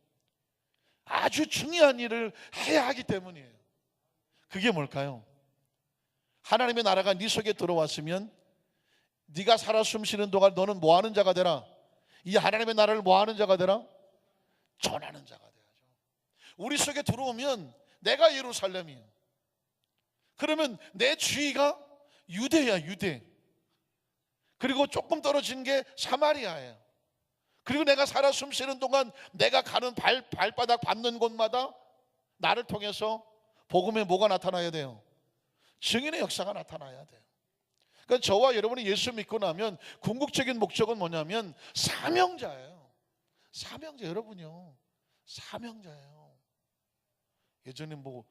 아주 중요한 일을 해야 하기 때문이에요. 그게 뭘까요? 하나님의 나라가 네 속에 들어왔으면 네가 살아 숨쉬는 동안 너는 뭐하는 자가 되라? 이 하나님의 나라를 뭐하는 자가 되라? 전하는 자가 돼야죠. 우리 속에 들어오면 내가 예루살렘이에요. 그러면 내 주위가 유대야, 유대. 그리고 조금 떨어진 게 사마리아예요. 그리고 내가 살아 숨쉬는 동안 내가 가는 발바닥 밟는 곳마다 나를 통해서 복음에 뭐가 나타나야 돼요? 증인의 역사가 나타나야 돼요. 그러니까 저와 여러분이 예수 믿고 나면 궁극적인 목적은 뭐냐면 사명자예요. 사명자. 여러분요, 사명자예요. 예전에 뭐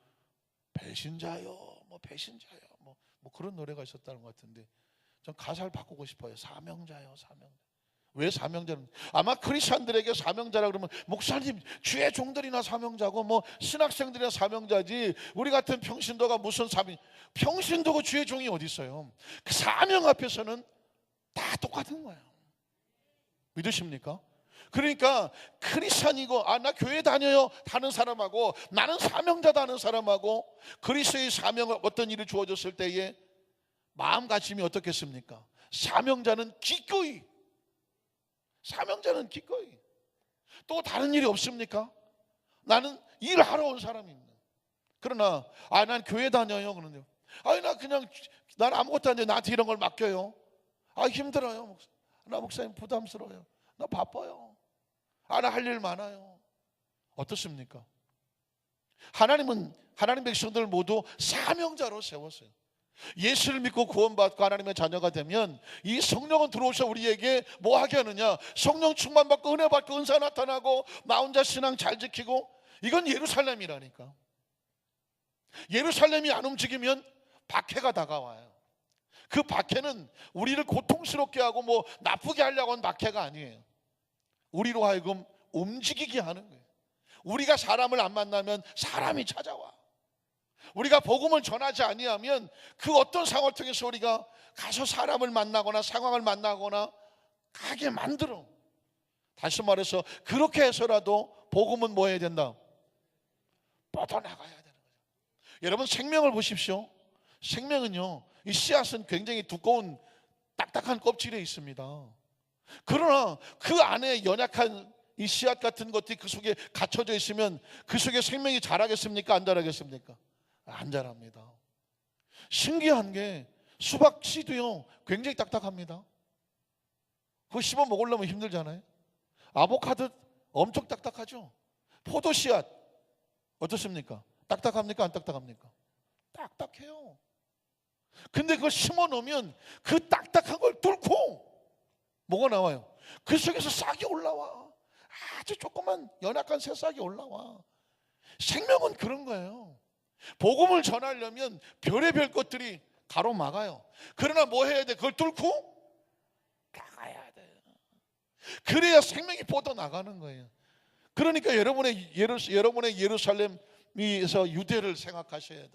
배신자요, 뭐 배신자요, 뭐 그런 노래가 있었다는 것 같은데, 전 가사를 바꾸고 싶어요. 사명자요, 사명자. 왜 사명자는? 아마 크리스천들에게 사명자라 그러면 목사님, 주의 종들이나 사명자고 뭐 신학생들이나 사명자지, 우리 같은 평신도가 무슨 평신도고 주의 종이 어디 있어요? 그 사명 앞에서는 다 똑같은 거예요. 믿으십니까? 그러니까 크리스천이고 나 교회 다녀요 하는 사람하고 나는 사명자다 하는 사람하고 그리스도의 사명을 어떤 일이 주어졌을 때에 마음가짐이 어떻겠습니까? 사명자는 기꺼이 또 다른 일이 없습니까? 나는 일하러 온 사람입니다. 그러나 난 교회 다녀요 그러는데요, 난 아무것도 안 해요. 나한테 이런 걸 맡겨요. 힘들어요. 나 목사님 부담스러워요. 나 바빠요. 나 할 일 많아요. 어떻습니까? 하나님 백성들 모두 사명자로 세웠어요. 예수를 믿고 구원받고 하나님의 자녀가 되면 이 성령은 들어오셔 우리에게 뭐 하게 하느냐? 성령 충만받고 은혜 받고 은사 나타나고 나 혼자 신앙 잘 지키고, 이건 예루살렘이라니까. 예루살렘이 안 움직이면 박해가 다가와요. 그 박해는 우리를 고통스럽게 하고 뭐 나쁘게 하려고 하는 박해가 아니에요. 우리로 하여금 움직이게 하는 거예요. 우리가 사람을 안 만나면 사람이 찾아와. 우리가 복음을 전하지 아니하면 그 어떤 상황을 통해서 우리가 가서 사람을 만나거나 상황을 만나거나 가게 만들어. 다시 말해서 그렇게 해서라도 복음은 뭐 해야 된다? 뻗어나가야 되는 거죠. 여러분, 생명을 보십시오. 생명은요, 이 씨앗은 굉장히 두꺼운 딱딱한 껍질에 있습니다. 그러나 그 안에 연약한 이 씨앗 같은 것들이 그 속에 갇혀져 있으면 그 속에 생명이 자라겠습니까? 안 자라겠습니까? 안 자랍니다. 신기한 게 수박 씨도요 굉장히 딱딱합니다. 그거 씹어 먹으려면 힘들잖아요. 아보카도 엄청 딱딱하죠. 포도 씨앗 어떻습니까? 딱딱합니까? 안 딱딱합니까? 딱딱해요. 근데 그걸 심어 놓으면 그 딱딱한 걸 뚫고 뭐가 나와요? 그 속에서 싹이 올라와. 아주 조그만 연약한 새싹이 올라와. 생명은 그런 거예요. 복음을 전하려면 별의별 것들이 가로막아요. 그러나 뭐 해야 돼? 그걸 뚫고 나가야 돼. 그래야 생명이 뻗어나가는 거예요. 그러니까 여러분의 예루살렘에서 유대를 생각하셔야 돼.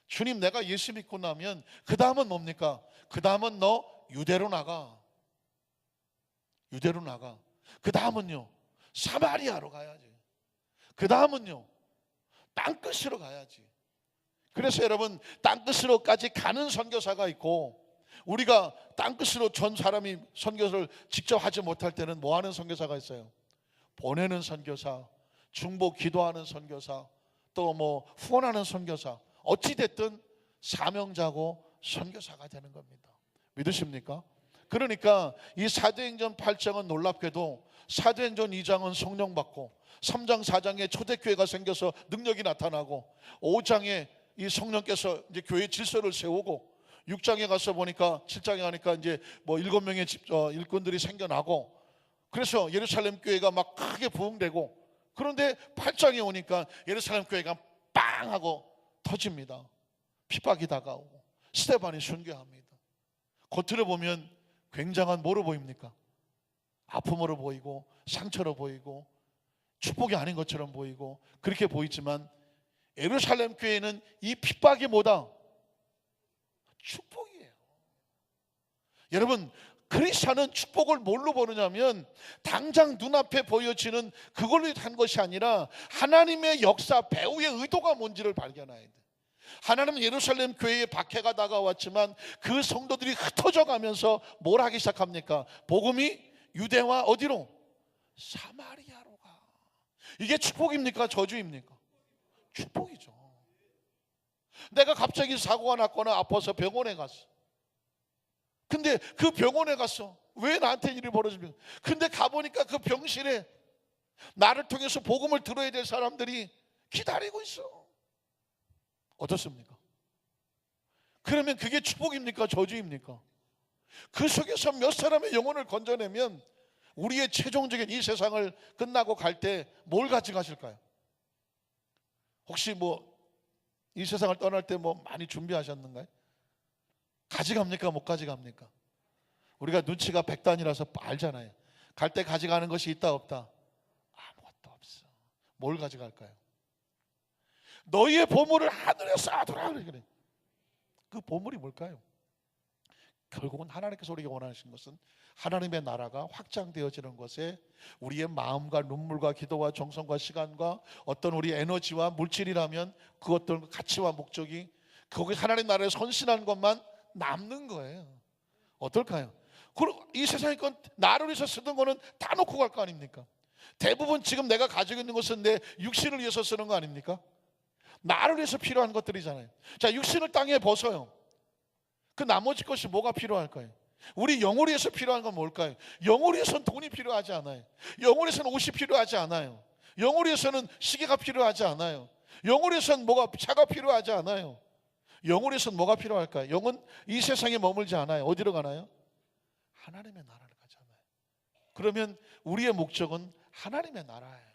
주님, 내가 예수 믿고 나면 그 다음은 뭡니까? 그 다음은 너 유대로 나가. 유대로 나가. 그 다음은요 사마리아로 가야지. 그 다음은요 땅끝으로 가야지. 그래서 여러분, 땅끝으로까지 가는 선교사가 있고, 우리가 땅끝으로 전 사람이 선교를 직접 하지 못할 때는 뭐 하는 선교사가 있어요? 보내는 선교사, 중보 기도하는 선교사, 또 뭐 후원하는 선교사. 어찌됐든 사명자고 선교사가 되는 겁니다. 믿으십니까? 그러니까 이 사도행전 8장은 놀랍게도 사도행전 2장은 성령 받고, 3장 4장에 초대교회가 생겨서 능력이 나타나고, 5장에 이 성령께서 이제 교회 질서를 세우고, 6장에 가서 보니까 7장에 가니까 이제 뭐 7명의 일꾼들이 생겨나고, 그래서 예루살렘 교회가 막 크게 부흥되고, 그런데 8장에 오니까 예루살렘 교회가 빵 하고 터집니다. 핍박이 다가오고 스데반이 순교합니다. 겉으로 보면 굉장한 뭐로 보입니까? 아픔으로 보이고 상처로 보이고 축복이 아닌 것처럼 보이고 그렇게 보이지만, 예루살렘 교회는 이 핍박이 뭐다? 축복이에요. 여러분, 크리스찬은 축복을 뭘로 보느냐면 당장 눈앞에 보여지는 그걸로 한 것이 아니라 하나님의 역사 배후의 의도가 뭔지를 발견해야 돼. 하나님은 예루살렘 교회에 박해가 다가왔지만 그 성도들이 흩어져 가면서 뭘 하기 시작합니까? 복음이 유대와 어디로? 사마리아로 가. 이게 축복입니까? 저주입니까? 축복이죠. 내가 갑자기 사고가 났거나 아파서 병원에 갔어. 근데 그 병원에 갔어. 왜 나한테 일이 벌어지면? 근데 가보니까 그 병실에 나를 통해서 복음을 들어야 될 사람들이 기다리고 있어. 어떻습니까? 그러면 그게 축복입니까? 저주입니까? 그 속에서 몇 사람의 영혼을 건져내면 우리의 최종적인 이 세상을 끝나고 갈 때 뭘 가져가실까요? 혹시 뭐 이 세상을 떠날 때 뭐 많이 준비하셨는가요? 가져갑니까? 못 가져갑니까? 우리가 눈치가 백단이라서 알잖아요. 갈 때 가져가는 것이 있다 없다? 아무것도 없어. 뭘 가져갈까요? 너희의 보물을 하늘에 쌓아두라 그래. 그 보물이 뭘까요? 결국은 하나님께서 우리에게 원하시는 것은 하나님의 나라가 확장되어지는 것에 우리의 마음과 눈물과 기도와 정성과 시간과 어떤 우리 에너지와 물질이라면 그것들 가치와 목적이 거기 하나님 나라에 헌신하는 것만 남는 거예요. 어떨까요? 그리고 이 세상의 건 나를 위해서 쓰던 거는 다 놓고 갈 거 아닙니까? 대부분 지금 내가 가지고 있는 것은 내 육신을 위해서 쓰는 거 아닙니까? 나를 위해서 필요한 것들이잖아요. 자, 육신을 땅에 벗어요. 그 나머지 것이 뭐가 필요할까요? 우리 영을 위해서 필요한 건 뭘까요? 영을 위해서는 돈이 필요하지 않아요. 영을 위해서는 옷이 필요하지 않아요. 영을 위해서는 시계가 필요하지 않아요. 영을 위해서는 차가 필요하지 않아요. 영을 위해서는 뭐가 필요할까요? 영은 이 세상에 머물지 않아요. 어디로 가나요? 하나님의 나라를 가잖아요. 그러면 우리의 목적은 하나님의 나라예요.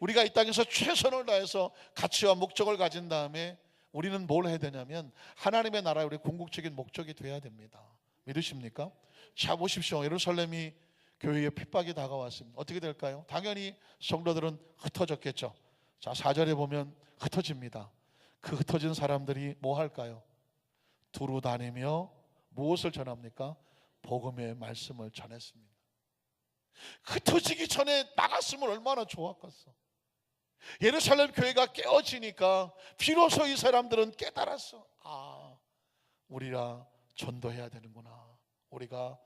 우리가 이 땅에서 최선을 다해서 가치와 목적을 가진 다음에 우리는 뭘 해야 되냐면 하나님의 나라의 우리 궁극적인 목적이 돼야 됩니다. 믿으십니까? 자, 보십시오. 예루살렘이 교회에 핍박이 다가왔습니다. 어떻게 될까요? 당연히 성도들은 흩어졌겠죠. 자, 4절에 보면 흩어집니다. 그 흩어진 사람들이 뭐 할까요? 두루 다니며 무엇을 전합니까? 복음의 말씀을 전했습니다. 흩어지기 전에 나갔으면 얼마나 좋았겠어. 예루살렘 교회가 깨어지니까 비로소 이 사람들은 깨달았어. 아, 우리가 전도해야 되는구나. 우리가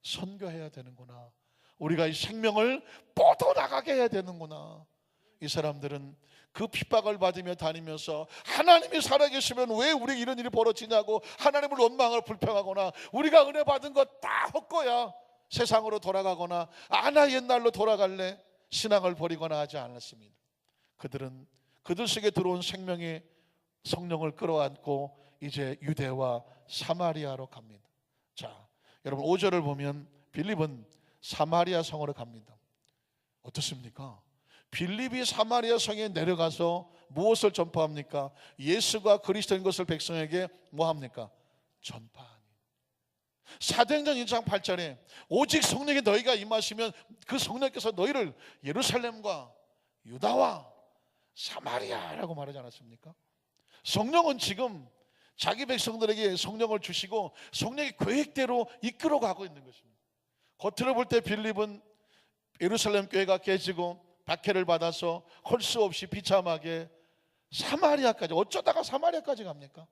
선교해야 되는구나. 우리가 이 생명을 뻗어나가게 해야 되는구나. 이 사람들은 그 핍박을 받으며 다니면서 하나님이 살아계시면 왜 우리에게 이런 일이 벌어지냐고 하나님을 원망을 불평하거나 우리가 은혜 받은 거 다 헛거야 세상으로 돌아가거나 나 옛날로 돌아갈래 신앙을 버리거나 하지 않았습니다. 그들은 그들 속에 들어온 생명의 성령을 끌어안고 이제 유대와 사마리아로 갑니다. 자, 여러분 5절을 보면 빌립은 사마리아 성으로 갑니다. 어떻습니까? 빌립이 사마리아 성에 내려가서 무엇을 전파합니까? 예수가 그리스도인 것을 백성에게 뭐 합니까? 전파하니. 사도행전 1장 8절에 오직 성령이 너희가 임하시면 그 성령께서 너희를 예루살렘과 유다와 사마리아라고 말하지 않았습니까? 성령은 지금 자기 백성들에게 성령을 주시고 성령의 계획대로 이끌어가고 있는 것입니다. 겉으로 볼 때 빌립은 예루살렘 교회가 깨지고 박해를 받아서 할 수 없이 비참하게 사마리아까지, 어쩌다가 사마리아까지 갑니까?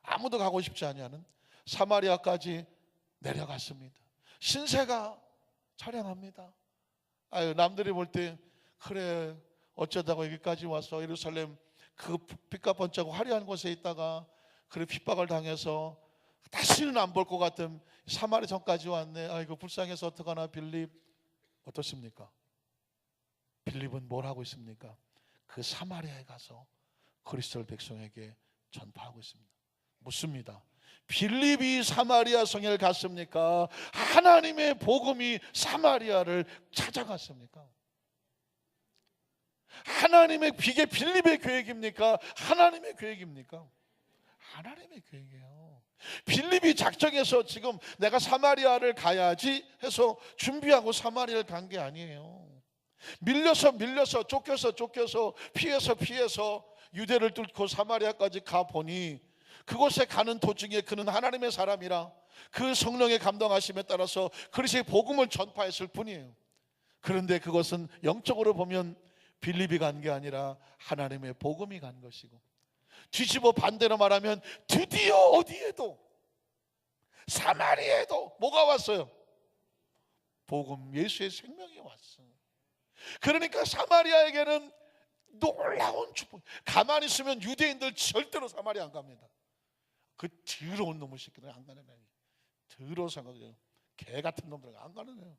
아무도 가고 싶지 않냐는 사마리아까지 내려갔습니다. 신세가 차량합니다. 남들이 볼 때 그래 어쩌다가 여기까지 와서 예루살렘 그 빛깔번쩍 화려한 곳에 있다가 그래 핍박을 당해서 다시는 안 볼 것 같은 사마리 성까지 왔네. 아이고 불쌍해서 어떡하나. 빌립 어떻습니까? 빌립은 뭘 하고 있습니까? 그 사마리아에 가서 그리스도를 백성에게 전파하고 있습니다. 묻습니다. 빌립이 사마리아 성에 갔습니까? 하나님의 복음이 사마리아를 찾아갔습니까? 이게 빌립의 계획입니까? 하나님의 계획입니까? 하나님의 계획이에요. 빌립이 작정해서 지금 내가 사마리아를 가야지 해서 준비하고 사마리아를 간 게 아니에요. 밀려서 쫓겨서 피해서 유대를 뚫고 사마리아까지 가보니 그곳에 가는 도중에 그는 하나님의 사람이라 그 성령의 감동하심에 따라서 그리스도의 복음을 전파했을 뿐이에요. 그런데 그것은 영적으로 보면 빌립이 간 게 아니라 하나님의 복음이 간 것이고, 뒤집어 반대로 말하면 드디어 어디에도 사마리아에도 뭐가 왔어요? 복음, 예수의 생명이 왔어요. 그러니까 사마리아에게는 놀라운 축복. 가만히 있으면 유대인들 절대로 사마리아 안 갑니다. 그 더러운 놈의 새끼들 안 가는 거예요. 더러워 생각해요. 개 같은 놈들 안 가는 거예요.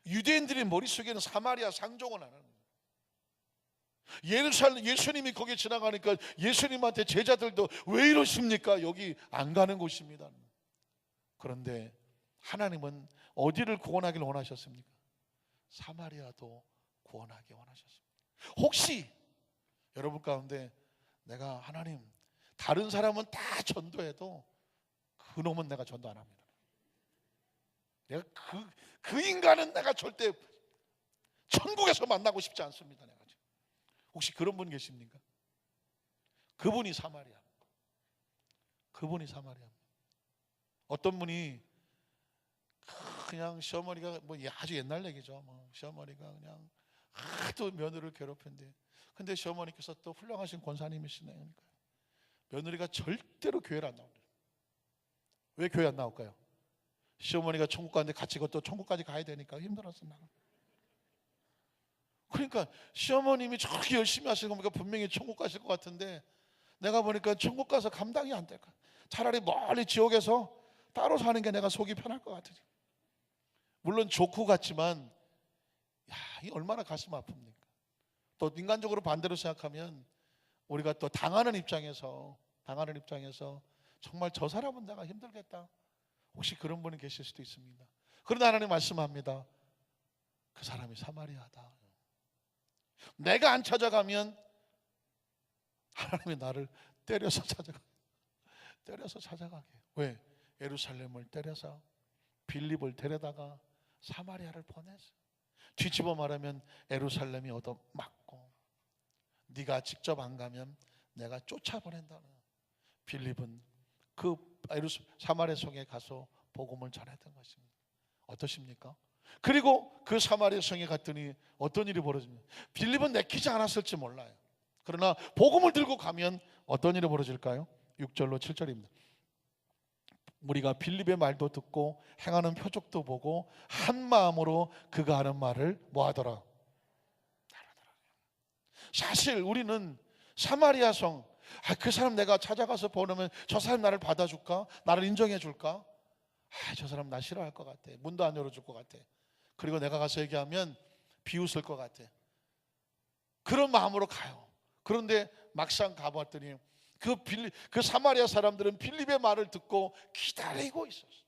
유대인들의 머릿속에는 사마리아 상종은 안 하는 거예요. 예수님이 거기 지나가니까 예수님한테 제자들도 왜 이러십니까? 여기 안 가는 곳입니다. 그런데 하나님은 어디를 구원하기를 원하셨습니까? 사마리아도 구원하기 원하셨습니다. 혹시 여러분 가운데 내가 하나님 다른 사람은 다 전도해도 그 놈은 내가 전도 안 합니다. 내가 그 인간은 내가 절대 천국에서 만나고 싶지 않습니다. 내가 지금. 혹시 그런 분 계십니까? 그분이 사마리아. 그분이 사마리아. 어떤 분이 그냥 시어머니가 뭐 아주 옛날 얘기죠. 뭐 시어머니가 그냥 하도 며느리를 괴롭혔는데, 근데 시어머니께서 또 훌륭하신 권사님이시네요. 그러니까 며느리가 절대로 교회를 안 나옵니다. 왜 교회 안 나올까요? 시어머니가 천국 가는데 같이 또 천국까지 가야 되니까 힘들어서 나가. 그러니까 시어머님이 저렇게 열심히 하시는 거 보니까 분명히 천국 가실 것 같은데, 내가 보니까 천국 가서 감당이 안 될 거야. 차라리 멀리 지옥에서 따로 사는 게 내가 속이 편할 것 같아요. 물론 좋고 같지만 이 얼마나 가슴 아픕니까? 또 인간적으로 반대로 생각하면 우리가 또 당하는 입장에서 정말 저 사람은 내가 힘들겠다. 혹시 그런 분이 계실 수도 있습니다. 그러나 하나님 말씀합니다. 그 사람이 사마리아다. 내가 안 찾아가면 하나님이 나를 때려서 찾아가게. 왜? 예루살렘을 때려서 빌립을 데려다가 사마리아를 보내서, 뒤집어 말하면 예루살렘이 얻어맞고 네가 직접 안 가면 내가 쫓아보낸다는. 빌립은 그 사마리아 성에 가서 복음을 전했던 것입니다. 어떠십니까? 그리고 그 사마리아 성에 갔더니 어떤 일이 벌어집니까? 빌립은 내키지 않았을지 몰라요. 그러나 복음을 들고 가면 어떤 일이 벌어질까요? 6절로 7절입니다. 우리가 빌립의 말도 듣고 행하는 표적도 보고 한 마음으로 그가 하는 말을 뭐하더라? 따르더라. 사실 우리는 사마리아 성, 그 사람 내가 찾아가서 보내면 저 사람 나를 받아줄까? 나를 인정해 줄까? 저 사람 나 싫어할 것 같아. 문도 안 열어줄 것 같아. 그리고 내가 가서 얘기하면 비웃을 것 같아. 그런 마음으로 가요. 그런데 막상 가봤더니 그 사마리아 사람들은 빌립의 말을 듣고 기다리고 있었어.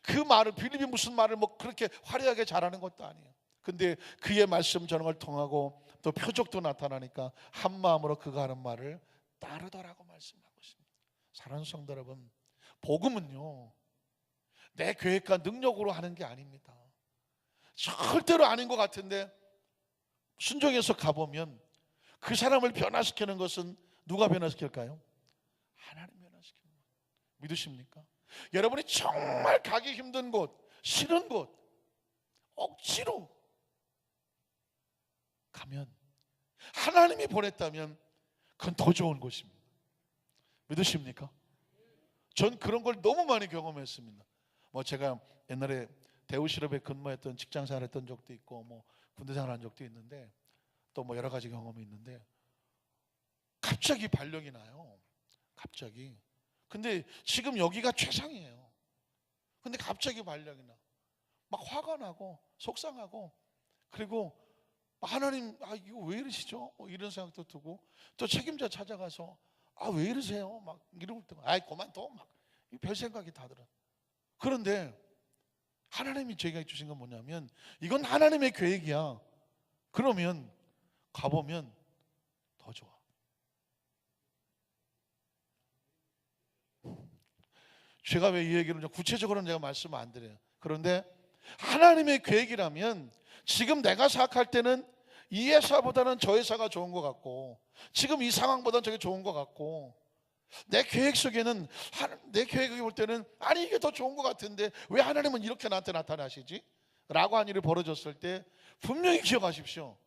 그 말을, 빌립이 무슨 말을 뭐 그렇게 화려하게 잘하는 것도 아니에요. 근데 그의 말씀 전을 통하고 또 표적도 나타나니까 한 마음으로 그가 하는 말을 따르더라고 말씀하고 있습니다. 사랑하는 성도 여러분, 복음은요 내 계획과 능력으로 하는 게 아닙니다. 절대로 아닌 것 같은데 순종해서 가보면 그 사람을 변화시키는 것은 누가 변화시킬까요? 하나님 변화시키는 것. 믿으십니까? 여러분이 정말 가기 힘든 곳, 싫은 곳, 억지로 가면, 하나님이 보냈다면 그건 더 좋은 곳입니다. 믿으십니까? 전 그런 걸 너무 많이 경험했습니다. 뭐 제가 옛날에 대우실업에 근무했던, 직장 생활했던 적도 있고, 뭐 군대 생활한 적도 있는데, 또 뭐 여러 가지 경험이 있는데, 갑자기 발령이 나요. 갑자기. 근데 지금 여기가 최상이에요. 근데 갑자기 발령이 나. 막 화가 나고 속상하고, 그리고 하나님 이거 왜 이러시죠? 이런 생각도 들고, 또 책임자 찾아가서 왜 이러세요? 막 이럴 때 그만둬. 막 별 생각이 다 들어. 그런데 하나님이 제가 주신 건 뭐냐면, 이건 하나님의 계획이야. 그러면 가보면 더 좋아. 제가 왜 이 얘기를 좀 구체적으로는 제가 말씀을 안 드려요. 그런데 하나님의 계획이라면 지금 내가 생각할 때는 이 회사보다는 저 회사가 좋은 것 같고, 지금 이 상황보다는 저게 좋은 것 같고, 내 계획 속에는, 내 계획을 볼 때는 이게 더 좋은 것 같은데 왜 하나님은 이렇게 나한테 나타나시지? 라고 한 일이 벌어졌을 때 분명히 기억하십시오.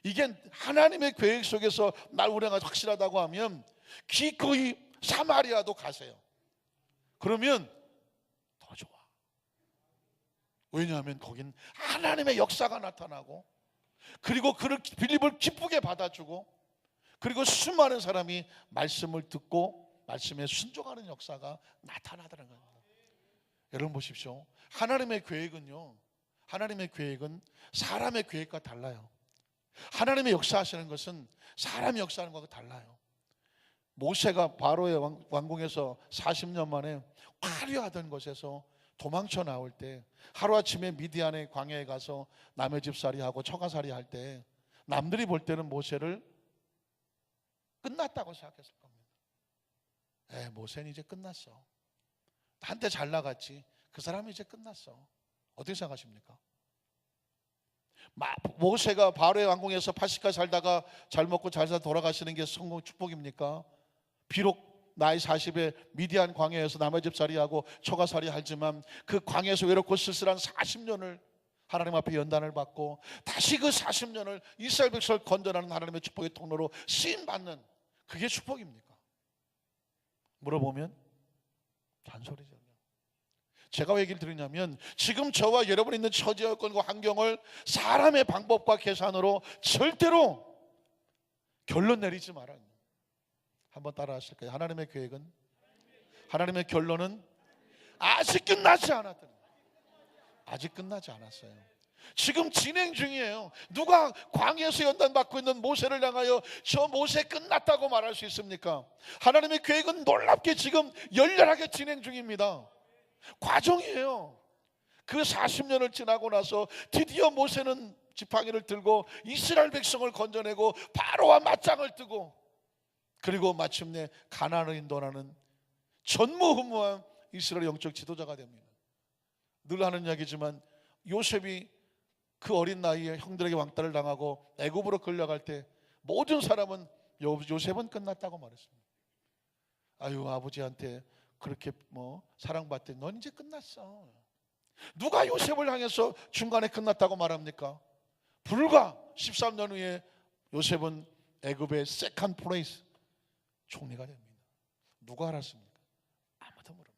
이게 하나님의 계획 속에서 날 우려가 확실하다고 하면 기꺼이 사마리아도 가세요. 그러면 더 좋아. 왜냐하면 거긴 하나님의 역사가 나타나고, 그리고 그를 빌립을 기쁘게 받아주고, 그리고 수많은 사람이 말씀을 듣고 말씀에 순종하는 역사가 나타나더라는 겁니다. 여러분 보십시오. 하나님의 계획은요, 하나님의 계획은 사람의 계획과 달라요. 하나님의 역사하시는 것은 사람이 역사하는 것과 달라요. 모세가 바로의 왕궁에서 40년 만에 화려하던 곳에서 도망쳐 나올 때, 하루아침에 미디안의 광야에 가서 남의 집살이하고 처가살이 할 때 남들이 볼 때는 모세를 끝났다고 생각했을 겁니다. 모세는 이제 끝났어. 한때 잘 나갔지. 그 사람이 이제 끝났어. 어떻게 생각하십니까? 모세가 바로의 왕궁에서 80까지 살다가 잘 먹고 잘 살다 돌아가시는 게 성공 축복입니까? 비록 나이 40에 미디안 광야에서 남의 집살이하고 처가살이 하지만 그 광야에서 외롭고 쓸쓸한 40년을 하나님 앞에 연단을 받고 다시 그 40년을 이스라엘 백성을 건져내는 하나님의 축복의 통로로 쓰임받는, 그게 축복입니까? 물어보면 잔소리죠. 제가 왜 얘기를 드리냐면, 지금 저와 여러분이 있는 처지 여건과 환경을 사람의 방법과 계산으로 절대로 결론 내리지 말아요. 한번 따라 하실까요? 하나님의 계획은, 하나님의 결론은 아직 끝나지 않았다. 아직 끝나지 않았어요. 지금 진행 중이에요. 누가 광야에서 연단받고 있는 모세를 향하여 저 모세 끝났다고 말할 수 있습니까? 하나님의 계획은 놀랍게 지금 열렬하게 진행 중입니다. 과정이에요. 그 40년을 지나고 나서 드디어 모세는 지팡이를 들고 이스라엘 백성을 건져내고 바로와 맞짱을 뜨고, 그리고 마침내 가나안을 인도하는 전무후무한 이스라엘 영적 지도자가 됩니다. 늘 하는 이야기지만 요셉이 그 어린 나이에 형들에게 왕따를 당하고 애굽으로 끌려갈 때 모든 사람은 요셉은 끝났다고 말했습니다. 아유, 아버지한테 그렇게 사랑받더니 넌 이제 끝났어. 누가 요셉을 향해서 중간에 끝났다고 말합니까? 불과 13년 후에 요셉은 애굽의 세컨 플레이스 총리가 됩니다. 누가 알았습니까? 아무도 모릅니다.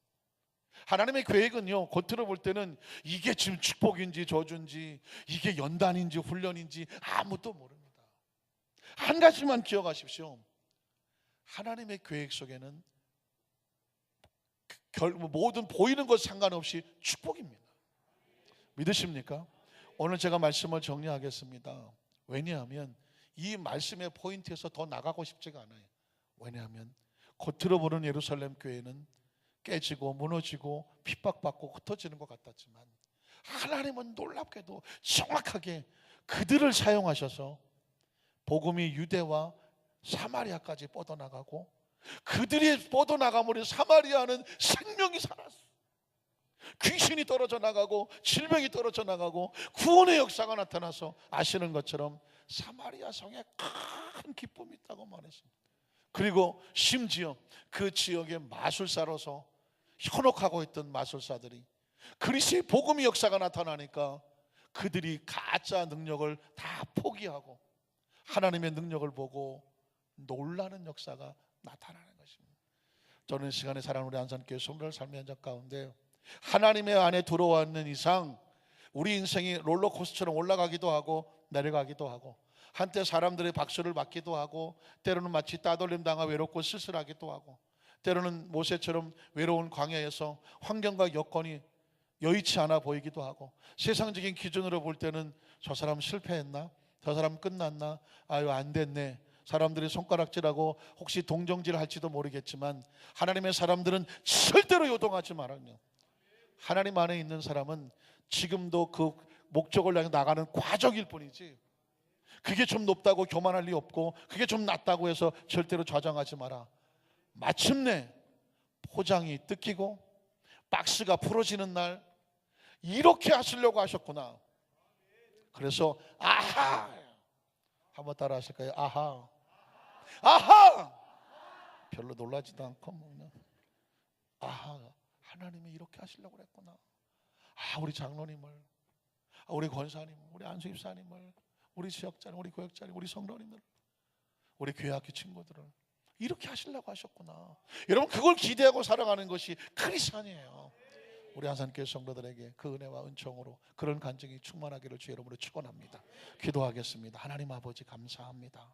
하나님의 계획은요, 겉으로 볼 때는 이게 지금 축복인지 저주인지, 이게 연단인지 훈련인지 아무도 모릅니다. 한 가지만 기억하십시오. 하나님의 계획 속에는 모든 보이는 것 상관없이 축복입니다. 믿으십니까? 오늘 제가 말씀을 정리하겠습니다. 왜냐하면 이 말씀의 포인트에서 더 나가고 싶지가 않아요. 왜냐하면 겉으로 보는 예루살렘 교회는 깨지고 무너지고 핍박받고 흩어지는 것 같았지만, 하나님은 놀랍게도 정확하게 그들을 사용하셔서 복음이 유대와 사마리아까지 뻗어나가고, 그들이 뻗어나가므로 사마리아는 생명이 살았어. 귀신이 떨어져 나가고 질병이 떨어져 나가고 구원의 역사가 나타나서, 아시는 것처럼 사마리아 성에 큰 기쁨이 있다고 말했습니다. 그리고 심지어 그 지역의 마술사로서 현혹하고 있던 마술사들이 그리스도의 복음의 역사가 나타나니까 그들이 가짜 능력을 다 포기하고 하나님의 능력을 보고 놀라는 역사가 나타나는 것입니다. 저는 시간에 사랑하는 우리 안산교회 성도들 삶의 현장 가운데 하나님의 안에 들어왔는 이상 우리 인생이 롤러코스터처럼 올라가기도 하고 내려가기도 하고, 한때 사람들의 박수를 받기도 하고, 때로는 마치 따돌림 당하 외롭고 쓸쓸하기도 하고, 때로는 모세처럼 외로운 광야에서 환경과 여건이 여의치 않아 보이기도 하고, 세상적인 기준으로 볼 때는 저 사람 실패했나? 저 사람 끝났나? 아유, 안 됐네. 사람들이 손가락질하고 혹시 동정질 할지도 모르겠지만, 하나님의 사람들은 절대로 요동하지 말아요. 하나님 안에 있는 사람은 지금도 그 목적을 향해 나가는 과정일 뿐이지, 그게 좀 높다고 교만할 리 없고 그게 좀 낮다고 해서 절대로 좌장하지 마라. 마침내 포장이 뜯기고 박스가 풀어지는 날, 이렇게 하시려고 하셨구나. 그래서 아하, 한번 따라 하실까요? 아하, 아하. 별로 놀라지도 않고 그냥 아하, 하나님이 이렇게 하시려고 그랬구나. 아, 우리 장로님을, 우리 권사님, 우리 안수집사님을, 우리 지역자님, 우리 교역자님, 우리 성도님들, 우리 교회학교 친구들을 이렇게 하시려고 하셨구나. 여러분, 그걸 기대하고 살아가는 것이 크리스찬이에요. 우리 안산교회 성도들에게 그 은혜와 은총으로 그런 간증이 충만하기를 주 여러분으로 축원합니다. 기도하겠습니다. 하나님 아버지 감사합니다.